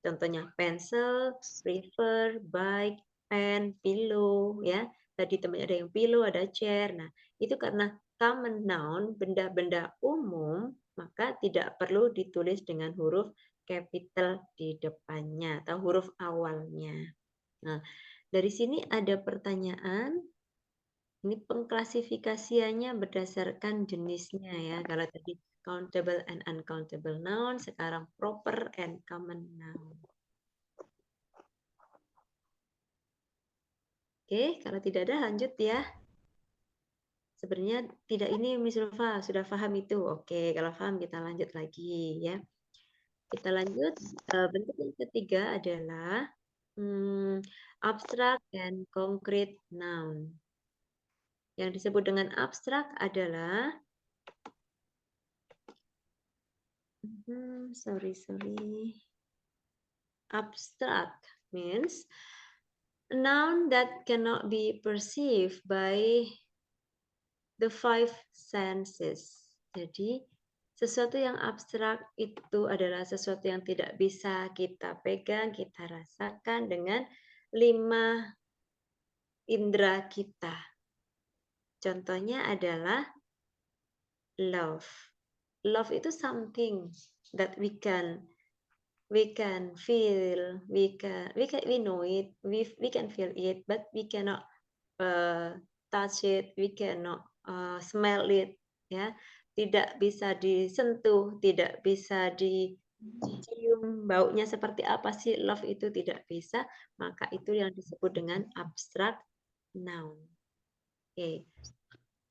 Contohnya pencil, river, bike, pen, pillow, ya. Tadi temannya ada yang pillow, ada chair. Nah, itu karena common noun, benda-benda umum, maka tidak perlu ditulis dengan huruf capital di depannya atau huruf awalnya. Nah, dari sini ada pertanyaan. Ini pengklasifikasiannya berdasarkan jenisnya ya. Kalau tadi countable and uncountable noun, sekarang proper and common noun. Oke, kalau tidak ada lanjut ya. Sebenarnya tidak ini Miss Ulfa, sudah paham itu. Oke, kalau paham kita lanjut lagi ya. Kita lanjut, bentuk yang ketiga adalah abstract and concrete noun. Yang disebut dengan abstrak adalah abstract means a noun that cannot be perceived by the five senses. Jadi sesuatu yang abstrak itu adalah sesuatu yang tidak bisa kita pegang, kita rasakan dengan 5 indera kita. Contohnya adalah love. Love itu something that we can feel, we know it, we can feel it, but we cannot touch it, we cannot smell it, ya. Tidak bisa disentuh, tidak bisa dicium, baunya seperti apa sih love itu tidak bisa, maka itu yang disebut dengan abstract noun. Oke.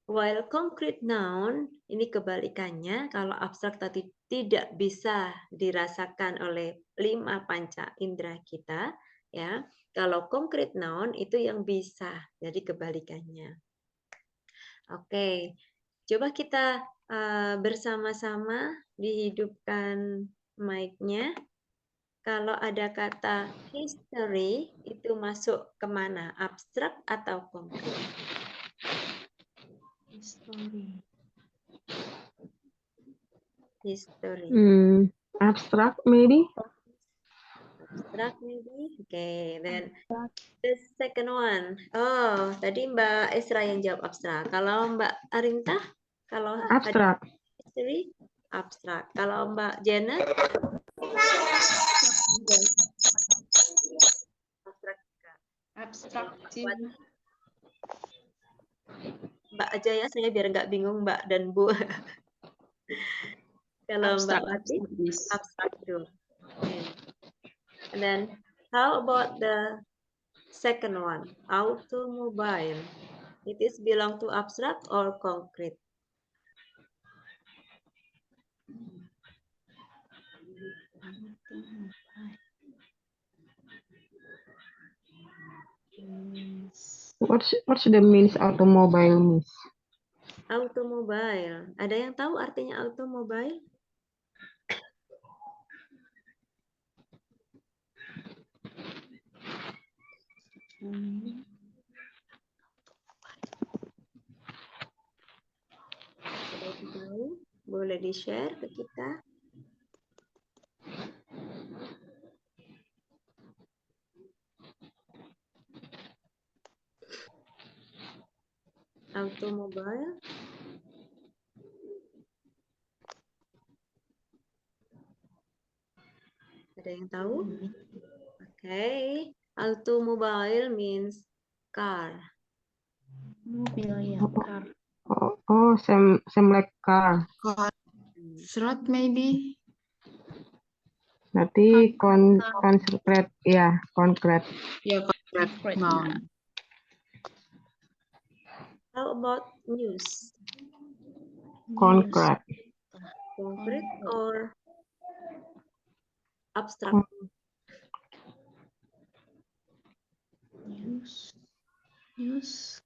While concrete noun, ini kebalikannya, kalau abstrak tadi tidak bisa dirasakan oleh 5 panca indera kita, ya. Kalau concrete noun itu yang bisa, jadi kebalikannya. Oke, coba kita bersama-sama dihidupkan mic-nya. Kalau ada kata history, itu masuk kemana? Abstrak atau konkret? History. History. Abstract maybe. Abstrak maybe. Okay, then the second one. Oh, tadi Mbak Esra yang jawab abstrak. Kalau Mbak Arinta, kalau ada Abstract. history, abstrak. Kalau Mbak Janet, abstrak juga. Abstrak. Mbak aja ya, saya biar nggak bingung Mbak dan Bu. Kalau Mbak Wati, abstrak too. Okay. And then, how about the second one, automobile? It is belong to abstract or concrete? What's the means automobile means? Automobile. Ada yang tahu artinya automobile? Ada yang tahu? Boleh di-share ke kita. Automobile. Ada yang tahu? Okay. Automobile means car. Mobil ya, car. Same like car. Concrete maybe. Berarti concrete, ya, concrete. Ya, concrete noun. How about news? Concrete. Concrete or abstract? News.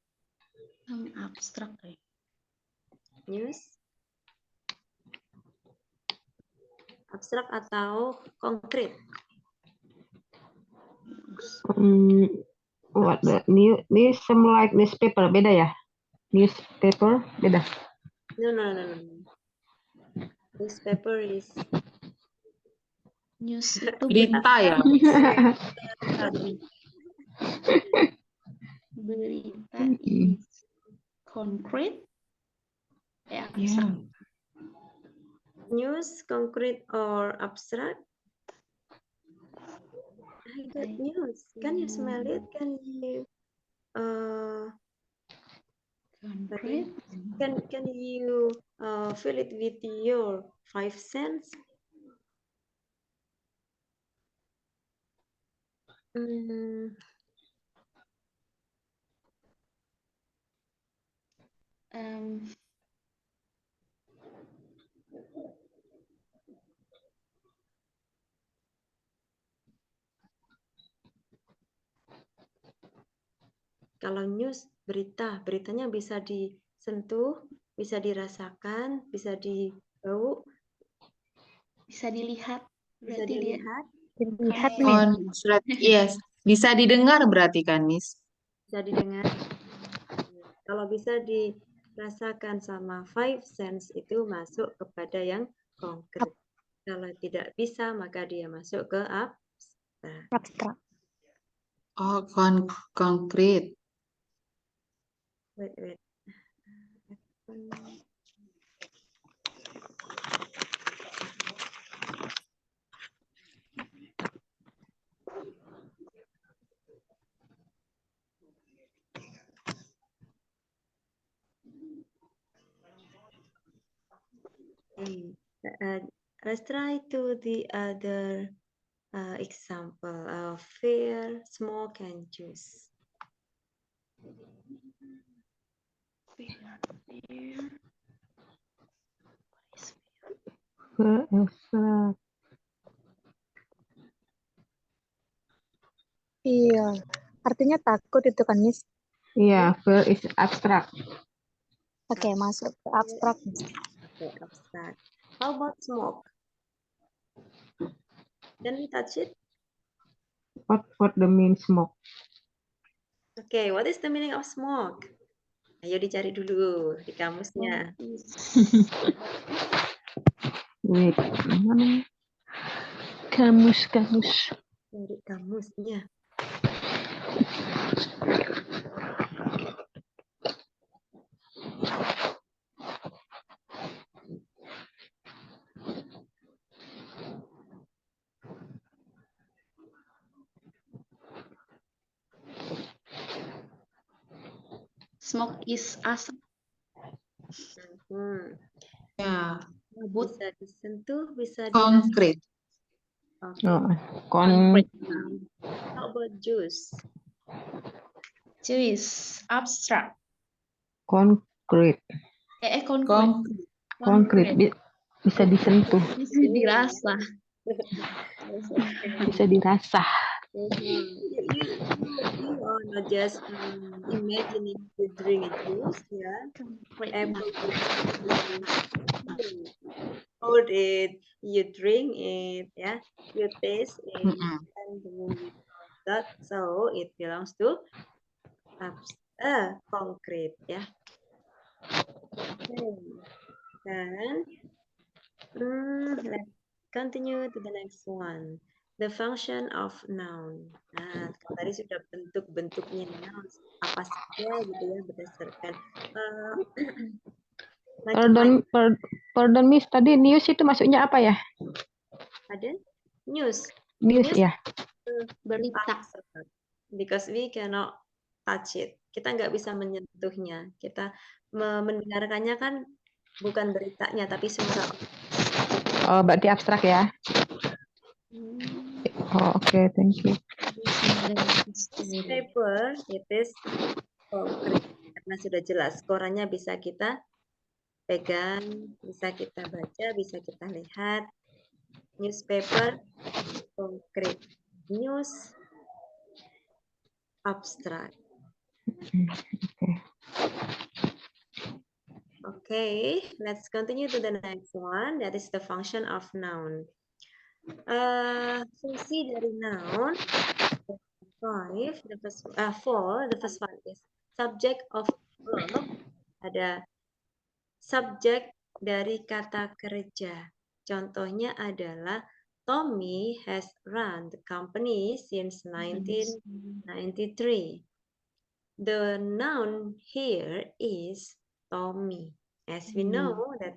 Abstrak ya. News? Abstrak atau konkret? What the news some like newspaper beda ya? Newspaper beda. No. Newspaper is News itu Berita ya. berita is concrete. Ya, news, concrete or abstract? I got news. Can you smell it? Can you concrete. can you feel it with your 5 sense? Kalau news, beritanya bisa disentuh, bisa dirasakan, bisa dibau, Bisa dilihat. bisa dilihat, Yes. Bisa didengar berarti kan, Miss? bisa didengar. Kalau bisa dirasakan sama 5 sense itu masuk kepada yang konkret. Kalau tidak bisa, maka dia masuk ke abstrak. Oh, concrete. Wait. Okay. Let's try to the other example of fear, smoke, and juice. Fear is Iya. Artinya takut itu kan, Miss? yeah, fear is abstract. Oke, masuk ke abstrak. Okay, abstract. How about smoke? Can we touch it? What the mean smoke? Okay, what is the meaning of smoke? Ayo dicari dulu di kamusnya. Wait, mana? Kamus. Cari kamusnya. Smoke is asap. Ya, Bisa disentuh, bisa dirasakan. konkret. Okay. Oh, Concrete. How about juice? Juice. Abstract. concrete. Concrete. Concrete bisa disentuh, Bisa dirasa. bisa dirasa. You are not just imagining you drink a juice, yeah. Apple juice, hold it, you drink it, yeah. You taste it, and then you know that, so it belongs to concrete, yeah. Okay. Then let's continue to the next one. The function of noun. Nah, tadi sudah bentuk-bentuknya noun apa saja gitu ya berdasarkan Pardon Miss, tadi news itu maksudnya apa ya? ada news. News ya. Berita. Because we cannot touch it. Kita nggak bisa menyentuhnya. Kita mendengarkannya kan bukan beritanya tapi suara. Oh, berarti abstrak ya. Oh, oke, thank you. Paper, it is concrete. Karena sudah jelas, korannya bisa kita pegang, bisa kita baca, bisa kita lihat. Newspaper, concrete. News, abstract. Okay, let's continue to the next one. That is the function of noun. Fungsi dari noun. 5, the first 4, the first one is subject of verb. Ada subjek dari kata kerja. Contohnya adalah Tommy has run the company since 1993. The noun here is Tommy. As we know that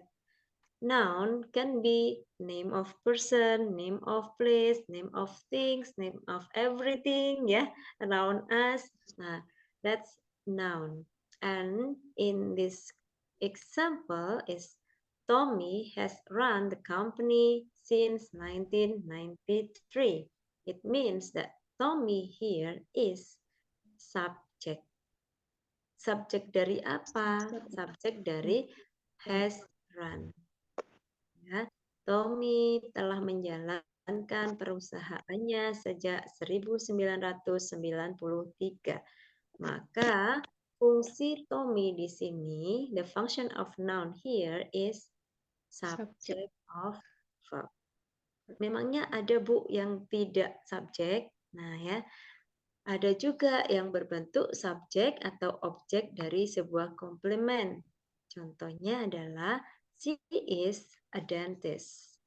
noun can be name of person, name of place, name of things, name of everything, yeah, around us. Nah, that's noun. And in this example is Tommy has run the company since 1993. It means that Tommy here is subject. Subjek dari apa? Subjek dari has run. Ya, Tommy telah menjalankan perusahaannya sejak 1993. Maka fungsi Tommy di sini, the function of noun here is subject of verb. Memangnya ada Bu yang tidak subjek? Nah ya, ada juga yang berbentuk subjek atau objek dari sebuah komplement. Contohnya adalah she is a dentist.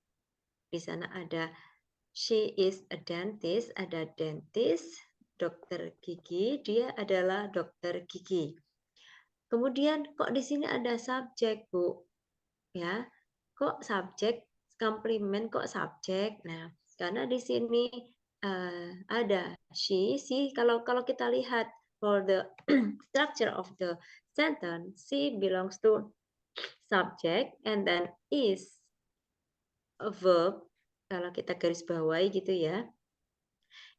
Di sana ada she is a dentist, ada dentist, dokter gigi, dia adalah dokter gigi. Kemudian kok di sini ada subjek, Bu? Ya, kok subjek, komplement kok subjek? Nah, karena di sini ada she, kalau kita lihat for the structure of the sentence, she belongs to subject and then is a verb, kalau kita garis bawahi gitu ya,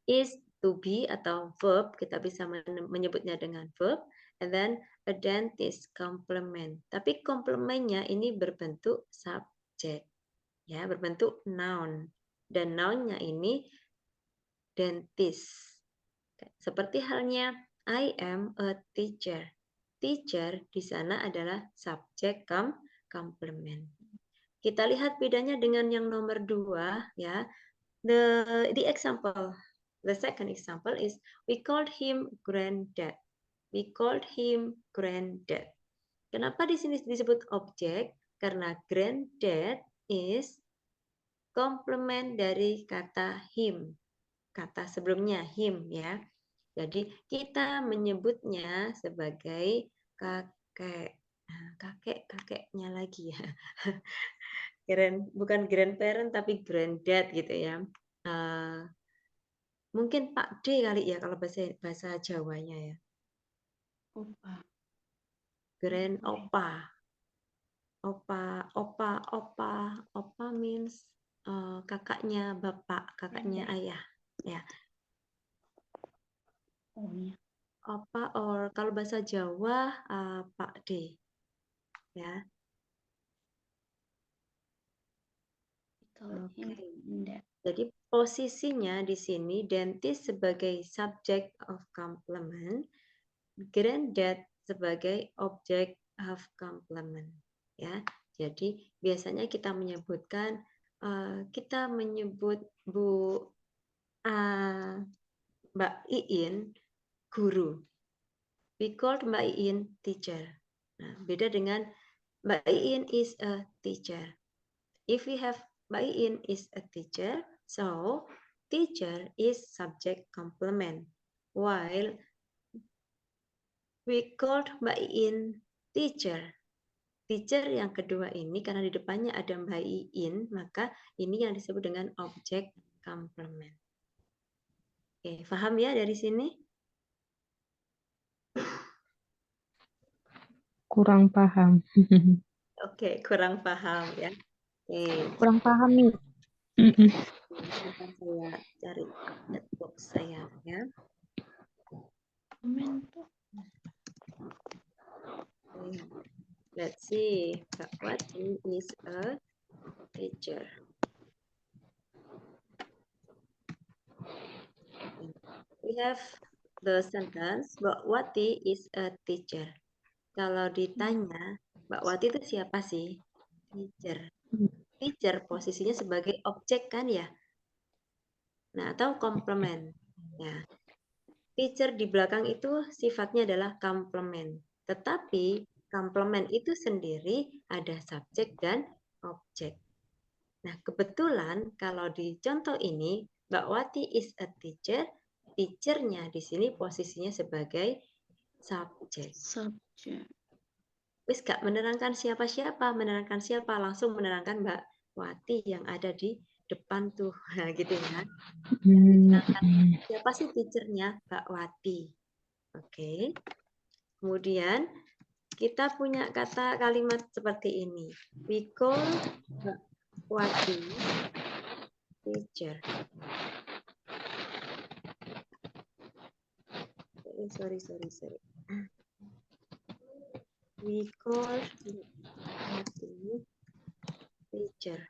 is to be atau verb, kita bisa menyebutnya dengan verb, and then a dentist complement. Tapi komplementnya ini berbentuk subjek, ya, berbentuk noun. Dan nounnya ini dentist. Seperti halnya I am a teacher. Teacher di sana adalah subjek complement. Kita lihat bedanya dengan yang nomor 2 ya. The example, the second example is we called him granddad. We called him granddad. Kenapa di sini disebut objek? Karena granddad is komplement dari kata him. Kata sebelumnya him ya. Jadi kita menyebutnya sebagai kakek. Nah, kakeknya lagi ya. Bukan grandparent tapi granddad gitu ya. Mungkin Pak D kali ya kalau bahasa Jawanya ya. Opa. Grand opa. Opa means kakaknya bapak, kakaknya ayah. Ya. Oh iya. Opa or kalau bahasa Jawa Pak D. Ya. Oke. Jadi posisinya di sini dentist sebagai subject of complement, granddad sebagai object of complement. Ya, jadi biasanya kita menyebut Bu Mbak Iin guru. We called Mbak Iin teacher. Nah, beda dengan Mbak Iin is a teacher. If we have Mbak Iin is a teacher, so teacher is subject complement. While we called Mbak Iin teacher. Teacher yang kedua ini karena di depannya ada Mbak Iin, maka ini yang disebut dengan object complement. Oke, paham ya dari sini? Kurang paham. Oke, kurang paham ya. Oke, Kurang paham nih. sebentar saya cari netbook saya ya. Let's see, Kak Wati is a teacher. We have the sentence, Mbak Wati is a teacher. Kalau ditanya, Mbak Wati itu siapa sih? Teacher. Teacher posisinya sebagai objek kan ya? Nah, atau komplement. Ya. Teacher di belakang itu sifatnya adalah komplement. Tetapi komplement itu sendiri ada subjek dan objek. Nah, kebetulan kalau di contoh ini, Mbak Wati is a teacher, teachernya di sini posisinya sebagai subjek. Wis gak menerangkan siapa-siapa, menerangkan siapa, langsung menerangkan Mbak Wati yang ada di depan tuh, nah, gitu ya. Siapa sih teachernya? Mbak Wati. Oke. Kemudian kita punya kata kalimat seperti ini. We call Mbak Wati teacher. Sorry. We call Wati teacher.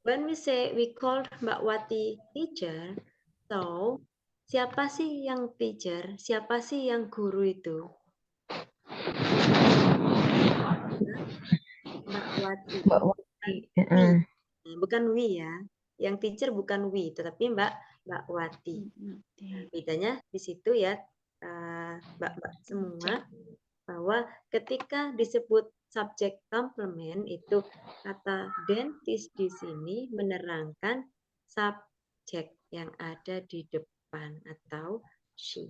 When we say we called Mbak Wati teacher, so siapa sih yang teacher? Siapa sih yang guru itu? Mbak Wati. Mbak Wati. Bukan we ya. Yang teacher bukan we, tetapi Mbak Wati. Nah, bedanya di situ ya, Mbak semua, bahwa ketika disebut subjek complement itu kata dentist di sini menerangkan subjek yang ada di depan atau she.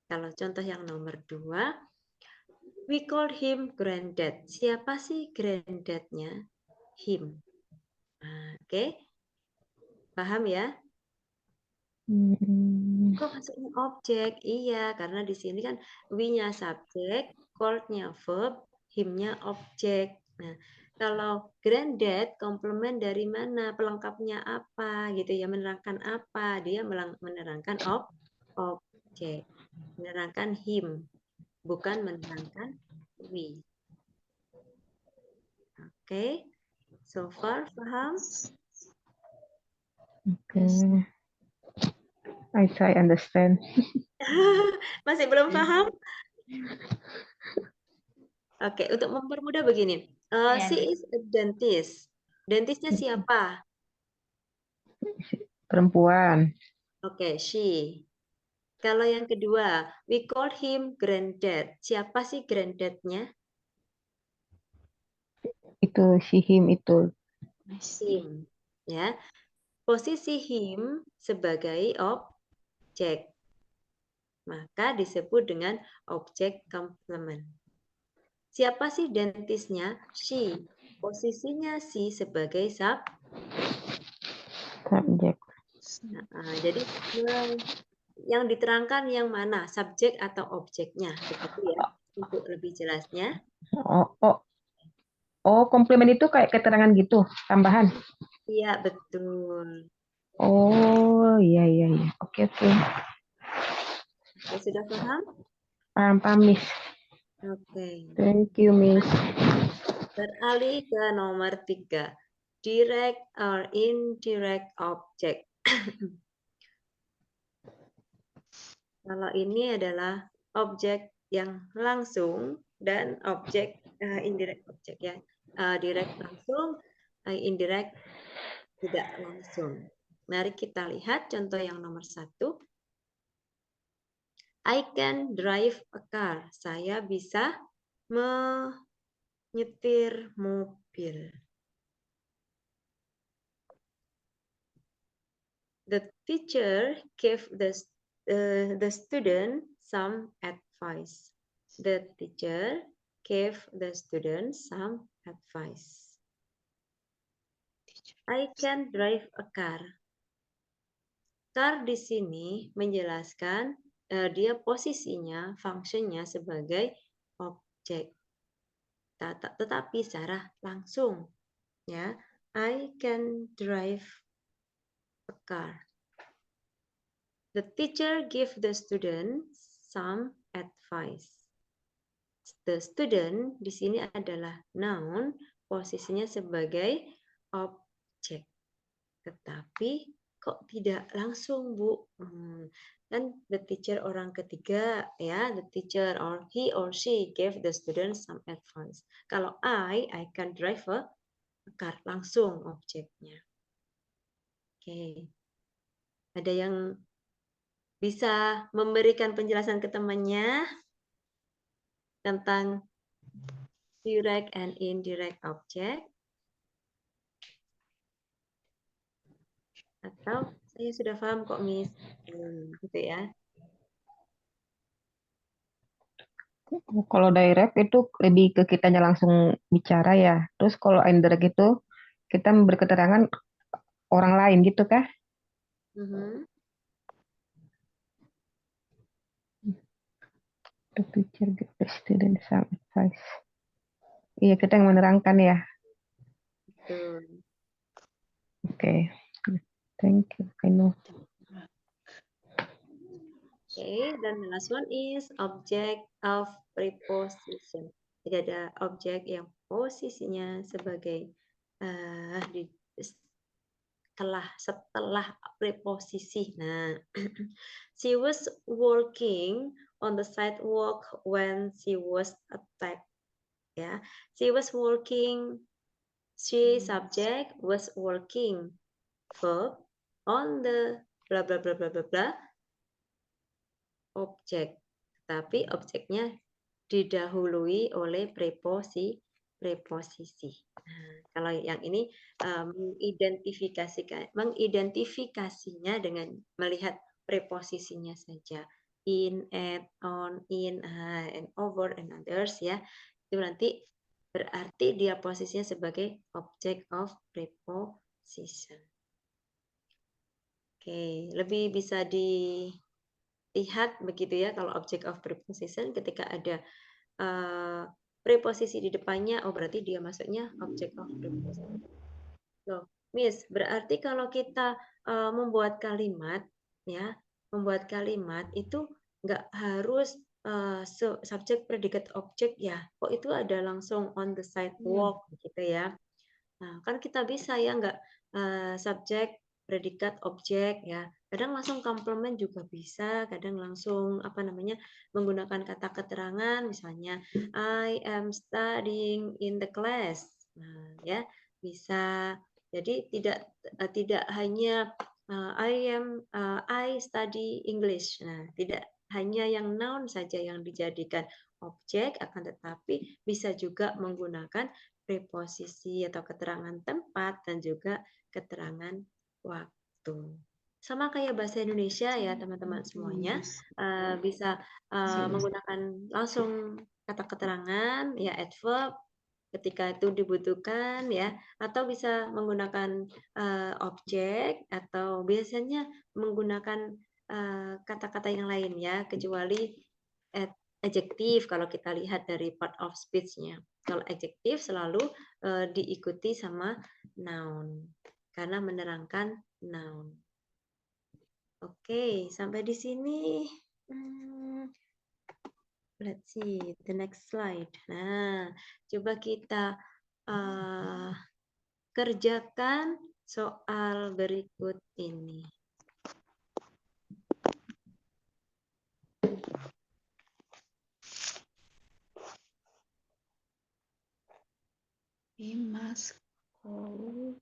Kalau contoh yang nomor 2, we called him granddad. Siapa sih granddadnya? Him. Oke. Paham ya? kok masuknya objek? Iya, karena di sini kan we-nya subjek, called-nya verb, him-nya objek. Nah, kalau granddad komplement dari mana? Pelengkapnya apa gitu ya? Menerangkan apa? Dia menerangkan objek. Menerangkan him, bukan menerangkan we. Oke. So far paham? Okay. I try understand. Masih belum paham? Oke, untuk mempermudah begini. She is a dentist. Dentisnya siapa? Perempuan. Oke, she. Kalau yang kedua, we call him granddad. Siapa sih granddadnya? Itu si him itu. Him. Ya. Posisi him sebagai objek. Maka disebut dengan objek complement. Siapa sih dentisnya? She. Posisinya she sebagai Subjek. jadi yang diterangkan yang mana? Subjek atau objeknya? Begitu ya. Untuk lebih jelasnya. Komplement itu kayak keterangan gitu, tambahan. Iya, betul. Oh, iya. Oke. Ya, sudah paham? Paham, Miss. Oke. Thank you, Miss. Beralih ke nomor 3. Direct or indirect object. Kalau ini adalah objek yang langsung dan objek indirect objek ya. Direct langsung, indirect tidak langsung. Mari kita lihat contoh yang nomor 1. I can drive a car. Saya bisa menyetir mobil. The teacher gave the student some advice. The teacher gave the student some advice. I can drive a car. Car di sini menjelaskan dia posisinya, fungsinya sebagai objek. Tetapi secara langsung, ya. I can drive a car. The teacher give the student some advice. The student di sini adalah noun, posisinya sebagai objek. Tetapi kok tidak langsung, Bu? Kan the teacher orang ketiga, ya, the teacher or he or she gave the student some advice. Kalau I can drive a car, langsung objeknya. Oke. Ada yang bisa memberikan penjelasan ke temannya tentang direct and indirect object? Atau saya sudah paham kok, Miss. Gitu ya. Kalau direct itu lebih ke kitanya langsung bicara ya. Terus kalau indirect itu kita memberi keterangan orang lain gitu kah? The teacher give the student some advice. Iya, kita yang menerangkan ya. Betul. Oke. Thank you. I know. Okay, dan the last one is object of preposition. Jadi ada objek yang posisinya sebagai setelah preposisi. Nah, she was walking on the sidewalk when she was attacked. Ya, she was walking. She subject, was walking verb on the bla bla bla bla bla bla objek, tapi objeknya didahului oleh preposisi. Nah, kalau yang ini mengidentifikasinya dengan melihat preposisinya saja, in, at, on, in, and over, and others ya. Itu nanti berarti dia posisinya sebagai object of preposition. Oke, lebih bisa lihat begitu ya, kalau object of preposition ketika ada preposisi di depannya, oh berarti dia masuknya object of preposition. Loh, Miss, berarti kalau kita membuat kalimat, ya, membuat kalimat itu nggak harus subject, predicate, object ya. Kok itu ada langsung on the sidewalk gitu ya. Nah, kan kita bisa ya nggak subjek, predikat, objek ya. Kadang langsung komplement juga bisa, kadang langsung apa namanya menggunakan kata keterangan misalnya I am studying in the class. Nah, ya bisa. Jadi tidak hanya I study English. Nah, tidak hanya yang noun saja yang dijadikan objek, akan tetapi bisa juga menggunakan preposisi atau keterangan tempat dan juga keterangan waktu. Sama kayak bahasa Indonesia ya teman-teman semuanya, bisa menggunakan langsung kata keterangan ya adverb ketika itu dibutuhkan ya, atau bisa menggunakan objek atau biasanya menggunakan kata-kata yang lain ya, kecuali adjektif kalau kita lihat dari part of speech-nya. Kalau adjektif selalu diikuti sama noun karena menerangkan noun. Oke, sampai di sini. Let's see the next slide. Nah, coba kita kerjakan soal berikut ini. We must call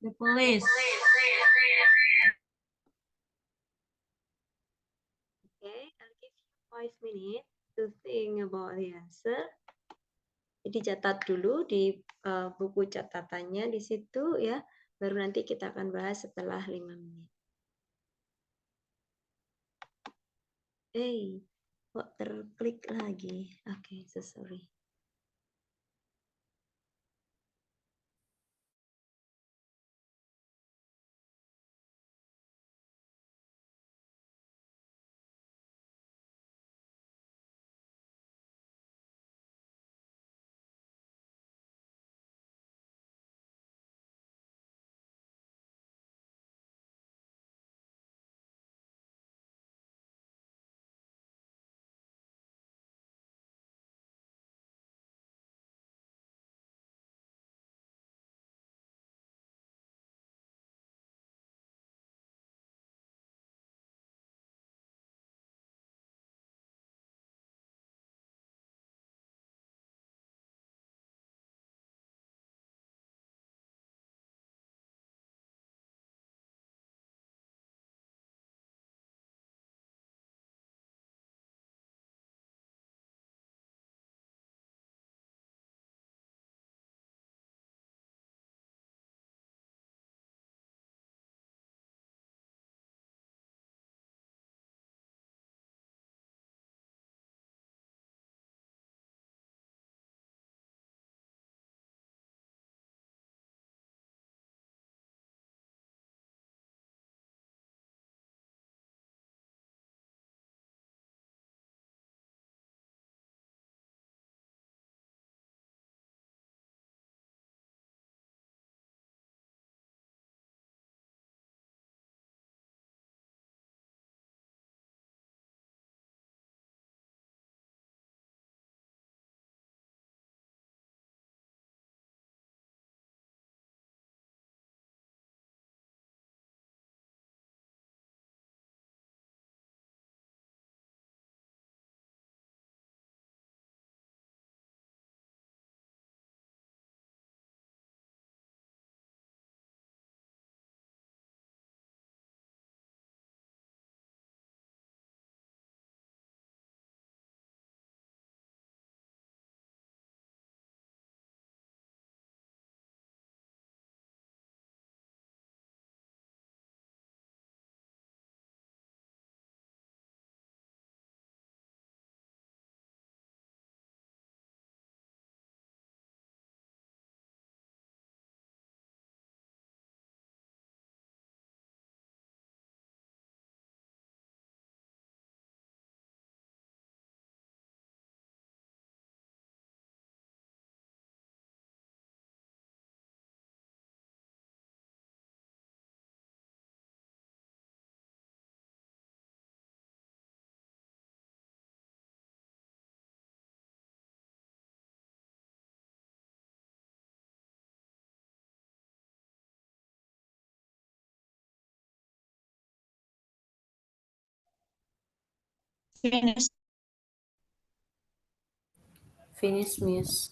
The police. Okay, I'll give you 5 minutes to think about the answer. Dicatat dulu di buku catatannya di situ ya. Baru nanti kita akan bahas setelah 5 menit. Kok terklik lagi? Oke, so sorry. finish. Finish, Miss.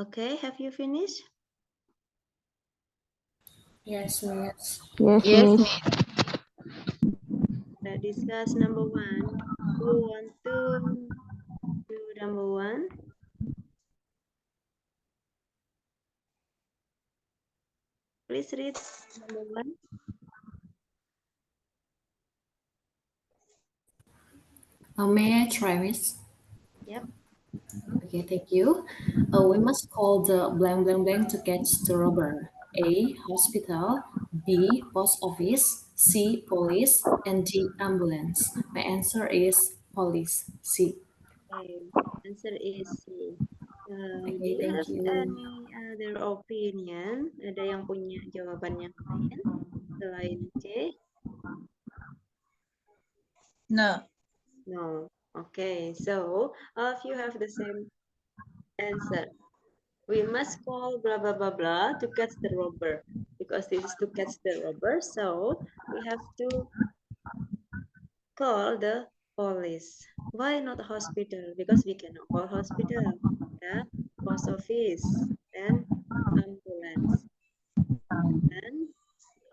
Okay, have you finished? Yes, Miss. Yes, Yes, Miss. Miss. Let's discuss number 1. Who want to do number 1? Please read number 1. May I try, Miss? Yep. Okay, thank you. We must call the blank blank blank to catch the robber. A. Hospital. B. Post office. C. Police. And D. Ambulance. My answer is police. C. Okay. Answer is C. Do Okay, you thank have you. any other opinion? Ada yang punya jawaban yang lain selain C? No. No. Okay, so all of you have the same answer. We must call blah blah blah blah to catch the robber, because this is to catch the robber. So we have to call the police. Why not hospital? Because we cannot call hospital. Yeah, post office and ambulance. And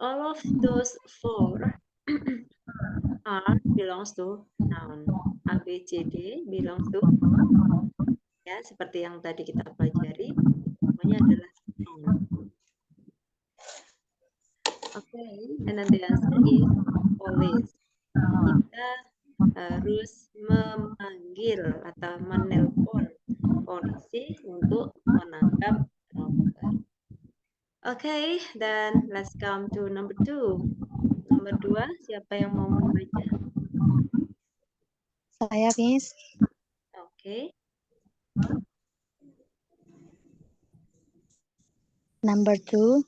all of those 4 are belongs to noun. A, B, C, D belongs to, ya, seperti yang tadi kita pelajari, semuanya adalah noun. Okay, and then the answer is police. Kita harus memanggil atau menelpon polisi untuk menangkap robber. Okay, then let's come to number 2. Nomor 2, siapa yang mau membaca? Saya, Miss. Okay. Number 2.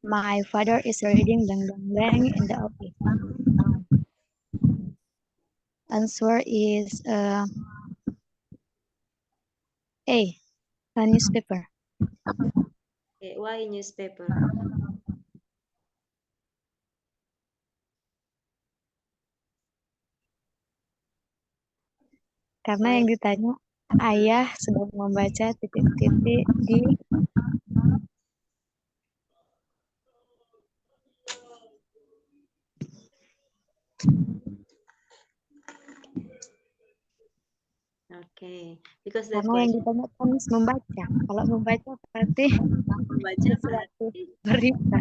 My father is reading blank blank blank in the office. Answer is A. A newspaper. Okay, why newspaper? Karena yang ditanya ayah sedang membaca titik-titik di Okay, because the karena yang question ditanya kan membaca. Kalau membaca berarti membaca sesuatu berarti berita.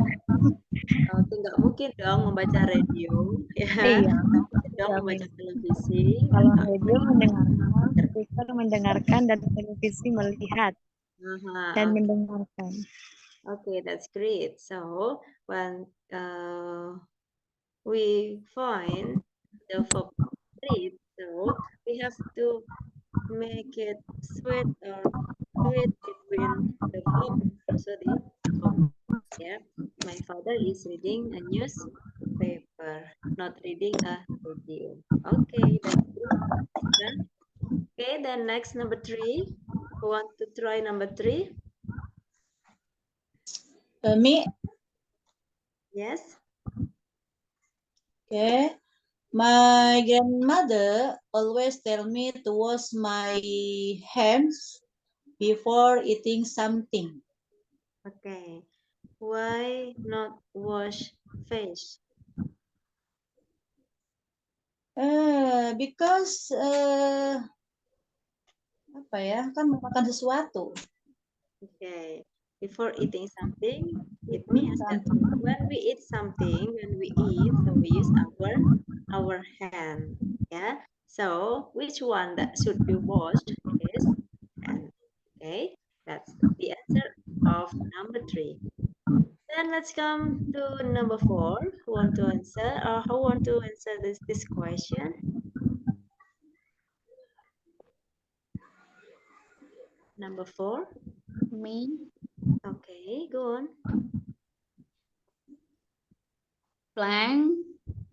oke, nggak mungkin dong membaca radio, ya. Iya. Nggak mungkin dong Ya, membaca Miss. televisi. Kalau Nggak radio mungkin. mendengarkan, speaker mendengarkan, dan televisi melihat Aha, dan okay. mendengarkan. Okay, that's great. So when we find the verb read, so we have to make it sweet or sweet between the verb and also the object. Yeah, my father is reading a newspaper, not reading a radio. Okay, that's good. Yeah. Okay, then next number 3. Who want to try number 3? Me. Yes. Okay. My grandmother always tell me to wash my hands before eating something. Okay. Why not wash face? Because apa ya, kan makan sesuatu. Okay. Before eating something, it means that when we eat something, when we eat, so we use our hand. Yeah. So which one that should be washed is hand. Okay. That's the answer of number 3. Then let's come to number 4. Who want to answer or who want to answer this question? Number 4. Me. Okay, go on. Blank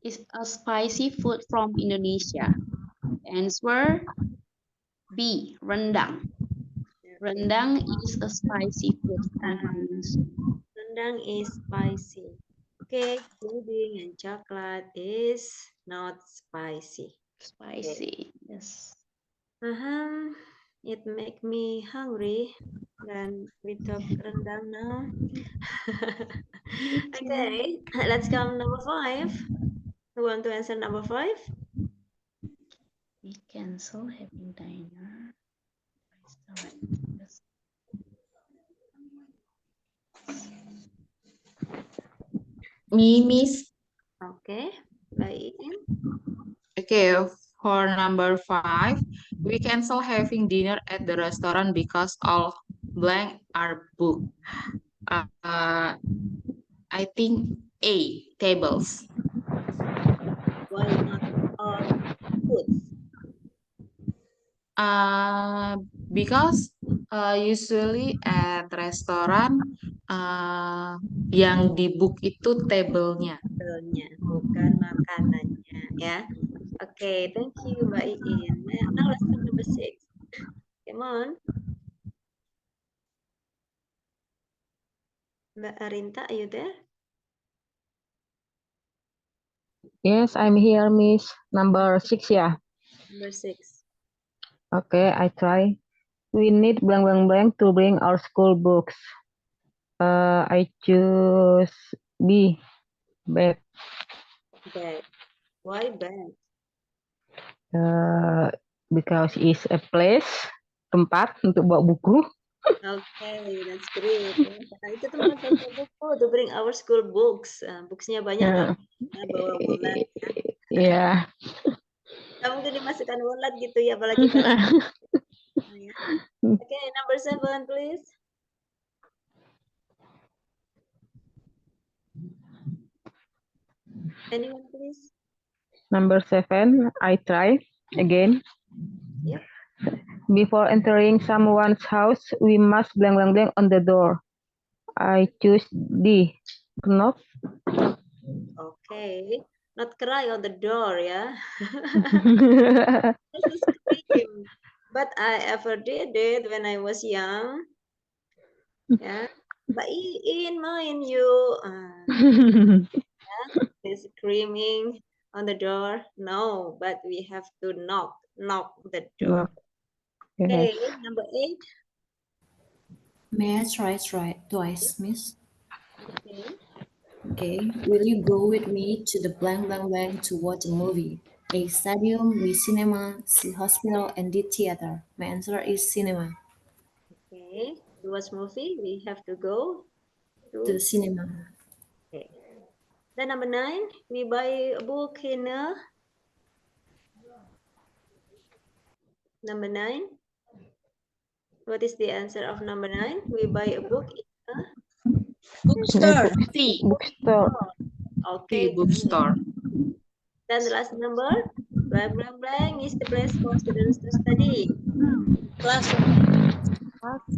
is a spicy food from Indonesia. Answer B. Rendang. Rendang is a spicy food from Indonesia. Rendang is spicy. Cake, pudding, and chocolate is not spicy. Spicy, yes. It make me hungry. Dan we talk rendang now. Okay, let's come number 5. Who want to answer number 5? We cancel having dinner. Yes. Me, Miss. Okay, baik. Okay, for number 5, we cancel having dinner at the restaurant because all blank are booked. I think A, tables. Why not all foods? Because usually at restaurant yang di book itu tablenya. Tablenya, bukan makanannya ya. Okay, thank you Mbak Iin. Now let's come number 6. Come on. Mbak Arinta, are you there? Yes, I'm here, Miss. Number 6, yeah. Number 6. Okay, I try. We need blank blank blank to bring our school books. I choose B. Bag. Bag. Why bag? Because it's a place, tempat untuk bawa buku. Okay, that's great. Karena itu tempat baca buku, to bring our school books. Booksnya banyak kan? Ya, bawa wallet. Iya. Nggak mungkin dimasukkan wallet gitu ya, apalagi bahasa. Ya. Okay, number 7, please. Anyone, please? Number 7, I try again. Yep. Before entering someone's house, we must blank blank blank on the door. I choose D. Knock. Okay. Not cry on the door, ya. This is scream. But I ever did it when I was young. Ya. Mbak Iin main yuk. Is screaming on the door. No, but we have to knock the door. Okay, number 8. May I try twice, Miss? Okay. Okay. Will you go with me to the blank blank blank to watch a movie? A stadium, B cinema, C hospital, and D theater. My answer is cinema. Okay. To watch movie, we have to go To the cinema. Okay. Then number 9, we buy a book in number 9. What is the answer of number 9? We buy a book in a Bookstore. C. Bookstore. Okay. Bookstore. Then the last number, blank blank blank is the place for students to study. Classroom. Okay.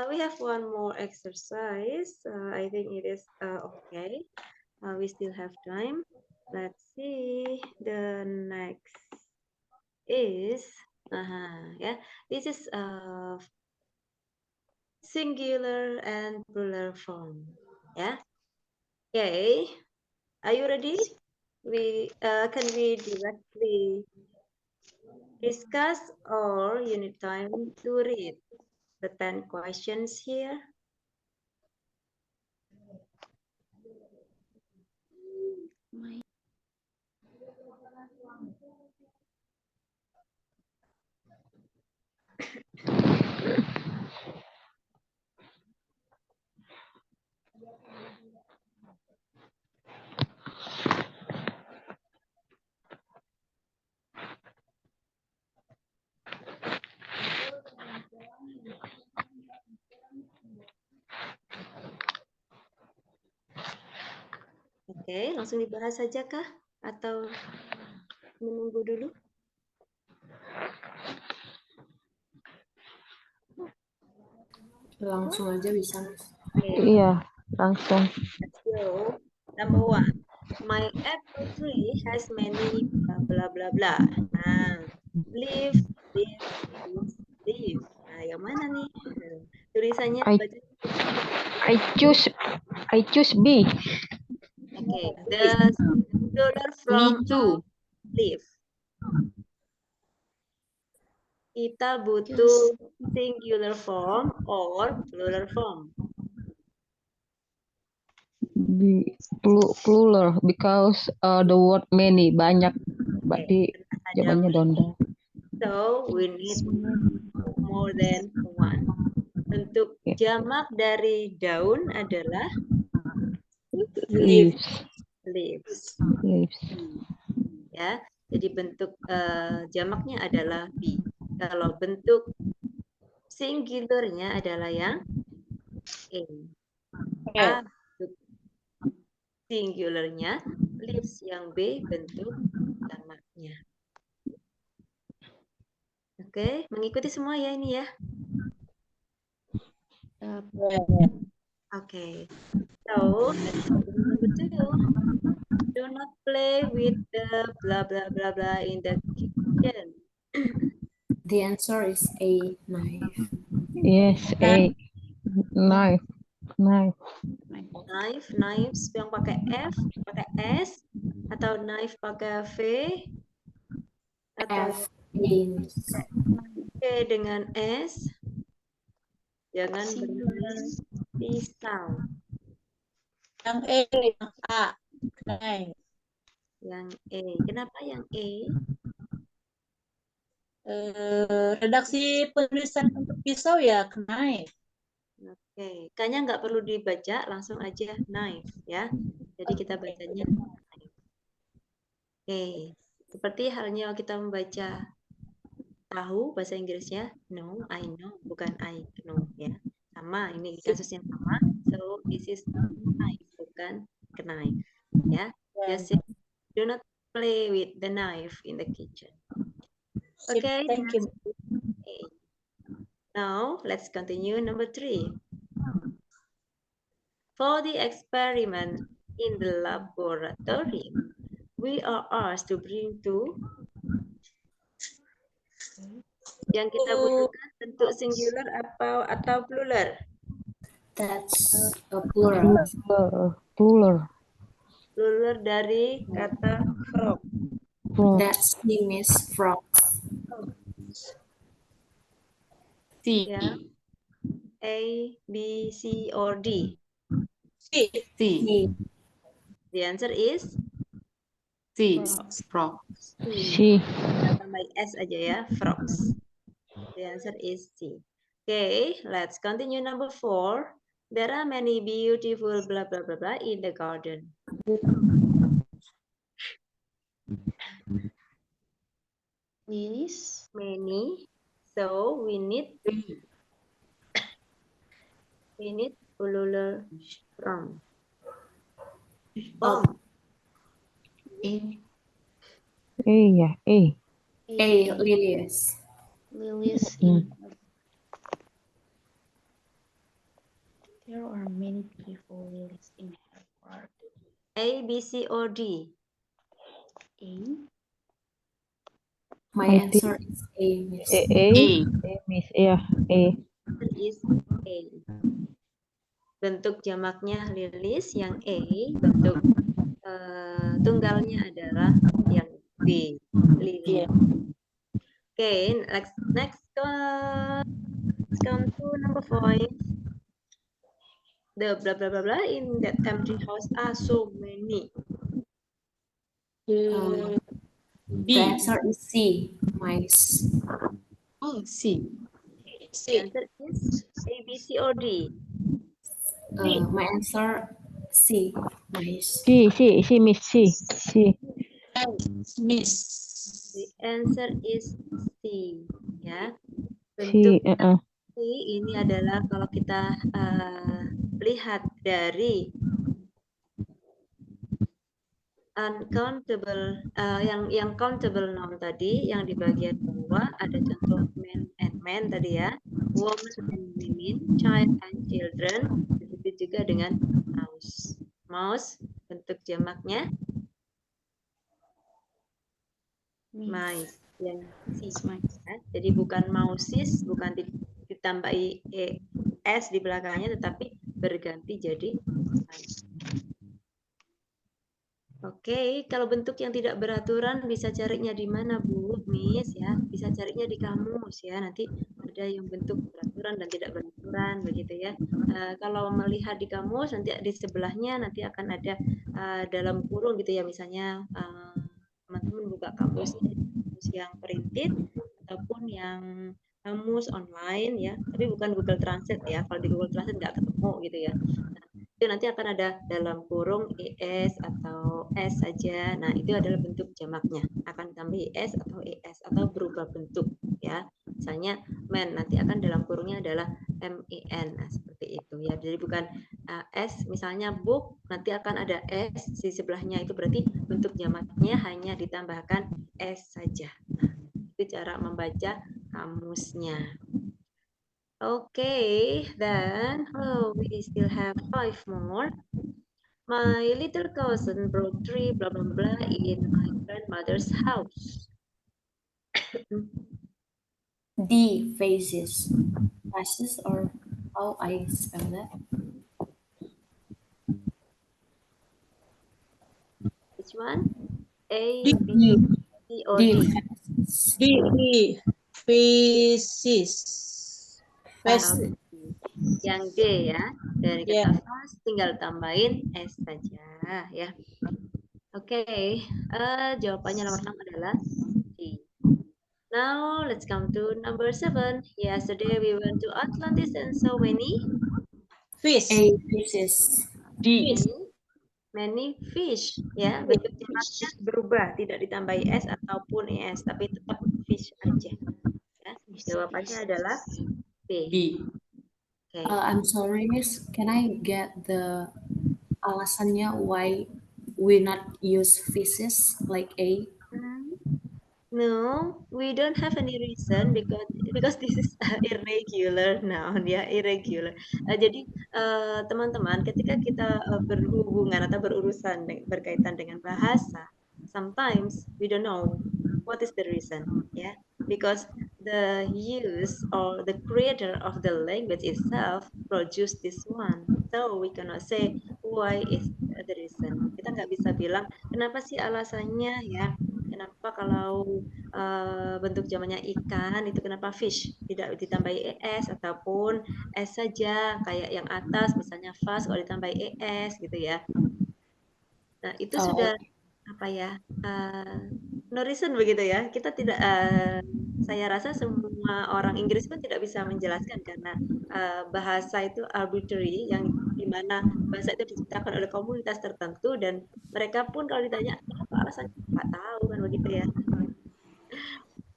We have one more exercise. I think it is okay. We still have time. Let's see. The next is yeah. This is singular and plural form. Yeah. Okay. Are you ready? Can we directly discuss or you need time to read the 10 questions here? Oke, langsung dibahas saja kah? Atau menunggu dulu? Langsung aja bisa. Iya, langsung. Let's go. Number 1. My apple tree has many blah blah blah. Nah, leaf. Nah, yang mana nih? Tulisannya baca. I choose B. Okay, the plural from Me too. leaf. kita butuh singular form or plural form? Plural because the word many banyak. Berarti Ada jawabannya donda. So we need more than one. Untuk jamak dari daun adalah Leaves. leaves. Leaves. Ya, jadi bentuk jamaknya adalah be. Kalau bentuk singularnya adalah yang a. A bentuk singularnya, leaves yang B bentuk jamaknya. Oke, mengikuti semua ya ini ya. Okay, so let's go to number 2. Do not play with the blah blah blah blah in the kitchen. The answer is A, knife. Yes, A. Knife. Knife. Knife, knives yang pakai F, pakai S, atau knife pakai V, atau F, knives. K dengan S. Jangan bermain pisau. Yang E, yang A. Knife. Yang E. Kenapa yang E? Redaksi penulisan untuk pisau ya knife. Oke, kayaknya nggak perlu dibaca, langsung aja knife ya. Jadi kita bacanya knife. Oke, seperti halnya kita membaca tahu bahasa Inggrisnya no, I know, bukan I know ya. Sama, ini kasus yang sama. So this is knife, bukan knife ya. Just say, do not play with the knife in the kitchen. Okay, Thank you. okay. Now let's continue number 3. For the experiment in the laboratory, we are asked to bring to yang kita butuhkan bentuk singular atau plural. That's a plural. Plural. Plural dari kata frog. That's Miss Frogs. C. Ya. A, B, C, or D. C. C. The answer is C. Frog. C. kita tambah S aja ya, frogs. The answer is C. Okay, let's continue number 4. There are many beautiful blah blah blah blah in the garden. Lilies. Many. So we need plural from. From. A. A ya, A. A, lilies. Lilies in there are many beautiful lilies in her garden. A, B, C, or D. A. My I answer is A, Miss. A. Miss. Ya, A. Answer is A. Bentuk jamaknya lilies yang A, bentuk tunggalnya adalah yang B, lilies. Okay, next come to number 5. The blah blah blah blah in that empty house are so many. The answer is C, mice. Oh, C. The answer is A, B, C, or D. My answer C, mice. C, Miss. C. Miss. The answer is C. Ya. C. Bentuk C ini adalah kalau kita lihat dari uncountable yang countable noun tadi yang di bagian bawah ada contoh men and men tadi ya, woman and women, child and children, begitu juga dengan mouse. Mouse bentuk jamaknya mice yang ya. Jadi bukan mouses, bukan ditambahi s di belakangnya, tetapi berganti jadi mice. Oke, kalau bentuk yang tidak beraturan bisa carinya di mana, Bu, Miss ya? Bisa carinya di kamus ya. Nanti ada yang bentuk beraturan dan tidak beraturan begitu ya. Kalau melihat di kamus nanti di sebelahnya nanti akan ada dalam kurung gitu ya. Misalnya teman-teman buka kamusnya, kamus yang printed ataupun yang kamus online ya. Tapi bukan Google Translate ya. Kalau di Google Translate nggak ketemu gitu ya. Itu nanti akan ada dalam kurung ES atau S saja. Nah, itu adalah bentuk jamaknya. Akan ditambah ES atau ES atau berubah bentuk ya. Misalnya men nanti akan dalam kurungnya adalah MEN. Nah, seperti itu ya. Jadi bukan S misalnya book nanti akan ada S di sebelahnya itu berarti bentuk jamaknya hanya ditambahkan S saja. Nah, itu cara membaca kamusnya. Okay, then we still have 5 more. My little cousin brought 3 blah blah blah in my grandmother's house. D, faces. Faces, or how I spell that? Which one? A, D. B, C, or D, D? faces. D. Feces. Okay. Yang D ya. Dari Yeah. kata fast tinggal tambahin S saja ya. Oke, jawabannya nomor 6 adalah D. Now let's come to number 7. Yesterday we went to Atlantis and so many Fish. A, faces. D. many fish ya. Bentuk jamaknya berubah, tidak ditambahi S ataupun ES, tapi tetap fish aja. Ya. Jawabannya adalah B. B. Okay. I'm sorry, Miss. Can I get the alasannya why we not use faces like A? No, we don't have any reason because this is irregular noun ya, irregular. Jadi teman-teman ketika kita berhubungan atau berurusan berkaitan dengan bahasa, sometimes we don't know what is the reason ya, because the use or the creator of the language itself produce this one, so we cannot say why is the reason. Kita nggak bisa bilang kenapa sih alasannya ya. Kenapa kalau bentuk zamannya ikan itu kenapa fish tidak ditambahi ES ataupun S saja kayak yang atas misalnya fast kalau ditambahi ES gitu ya. Nah itu sudah apa ya no reason begitu ya. Kita tidak saya rasa semua orang Inggris pun tidak bisa menjelaskan karena bahasa itu arbitrary yang dimana bahasa itu diciptakan oleh komunitas tertentu dan mereka pun kalau ditanya apa alasannya nggak tahu kan begitu ya.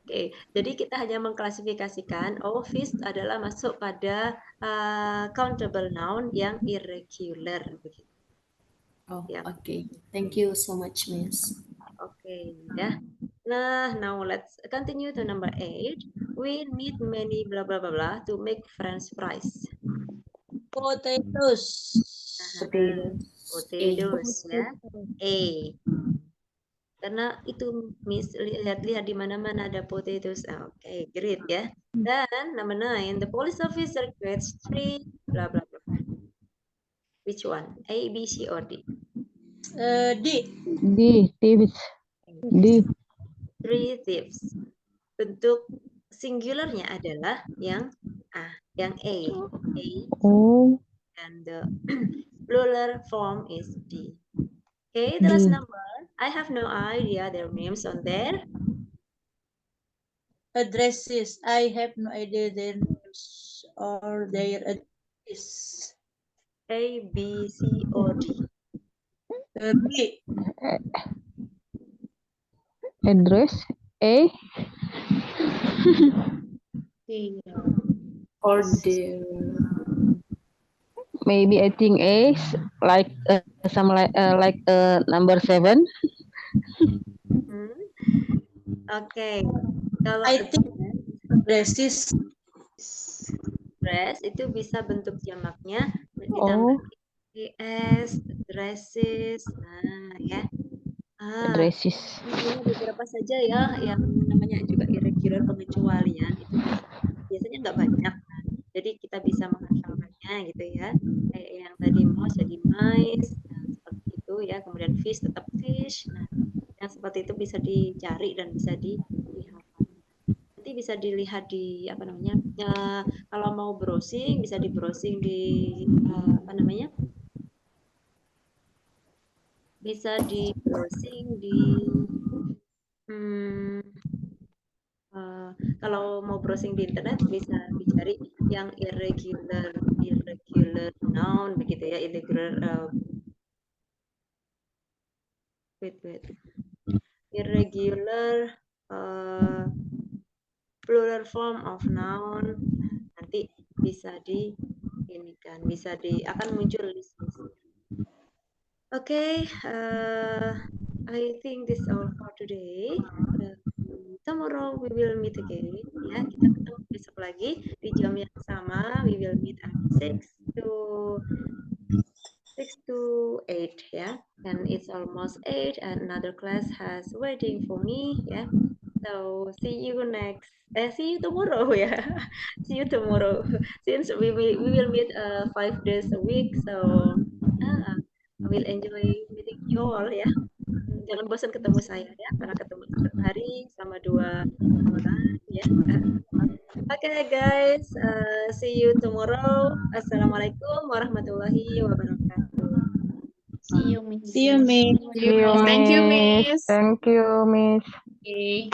Oke, jadi kita hanya mengklasifikasikan fish adalah masuk pada countable noun yang irregular begitu. Oh, Ya. okay. Thank you so much, Miss. Oke, ya. Nah, now let's continue to number 8. We need many blah blah blah blah to make French fries. Potatoes. Potatoes ya. A. Karena itu Miss lihat-lihat di mana-mana ada potatoes. Oke, great ya. Dan number 9, the police officer gets 3 blah blah blah. Which one? A, B, C, or D? D. D, thieves. D. 3 thieves. Bentuk singularnya adalah yang A, yang A. Oh, And the plural form is D. Okay, the last number. I have no idea their names on there. Addresses. I have no idea their names or their addresses. A, B, C, or D? B. address. A. Or their Maybe I think A, like some like number 7. Oke, kalau I think addresses. address itu bisa bentuk jamaknya ditambah ES, addresses, nah ya. Addresses. Hanya beberapa saja ya yang namanya juga irregular pengecualian itu biasanya nggak banyak. Nah, jadi kita bisa menghafalkannya gitu ya. Kayak yang tadi mouse jadi mice, nah, seperti itu. gitu ya. Kemudian fish tetap fish. Nah, yang seperti itu bisa dicari dan bisa dihafal. Nanti bisa dilihat di apa namanya? Kalau mau browsing bisa di browsing di apa namanya? Bisa di browsing di kalau mau browsing di internet bisa dicari yang irregular noun begitu ya, irregular irregular plural form of noun. Nanti bisa akan muncul list-list. Okay, I think this all for today. Tomorrow we will meet again. Ya, kita ketemu besok lagi di jam yang sama. We will meet at 6 to 8 ya. And it's almost 8 and another class has waiting for me ya. So see you tomorrow ya. See you tomorrow. Since we will meet 5 days a week, so I will enjoy meeting you all ya. Jangan bosan ketemu saya ya, karena ketemu setiap hari sama 2 orang ya. Okay guys, see you tomorrow. Assalamualaikum warahmatullahi wabarakatuh. See you, Miss. See you, Miss. See you, Thank you, Miss. Miss. Thank you, Miss. Okay.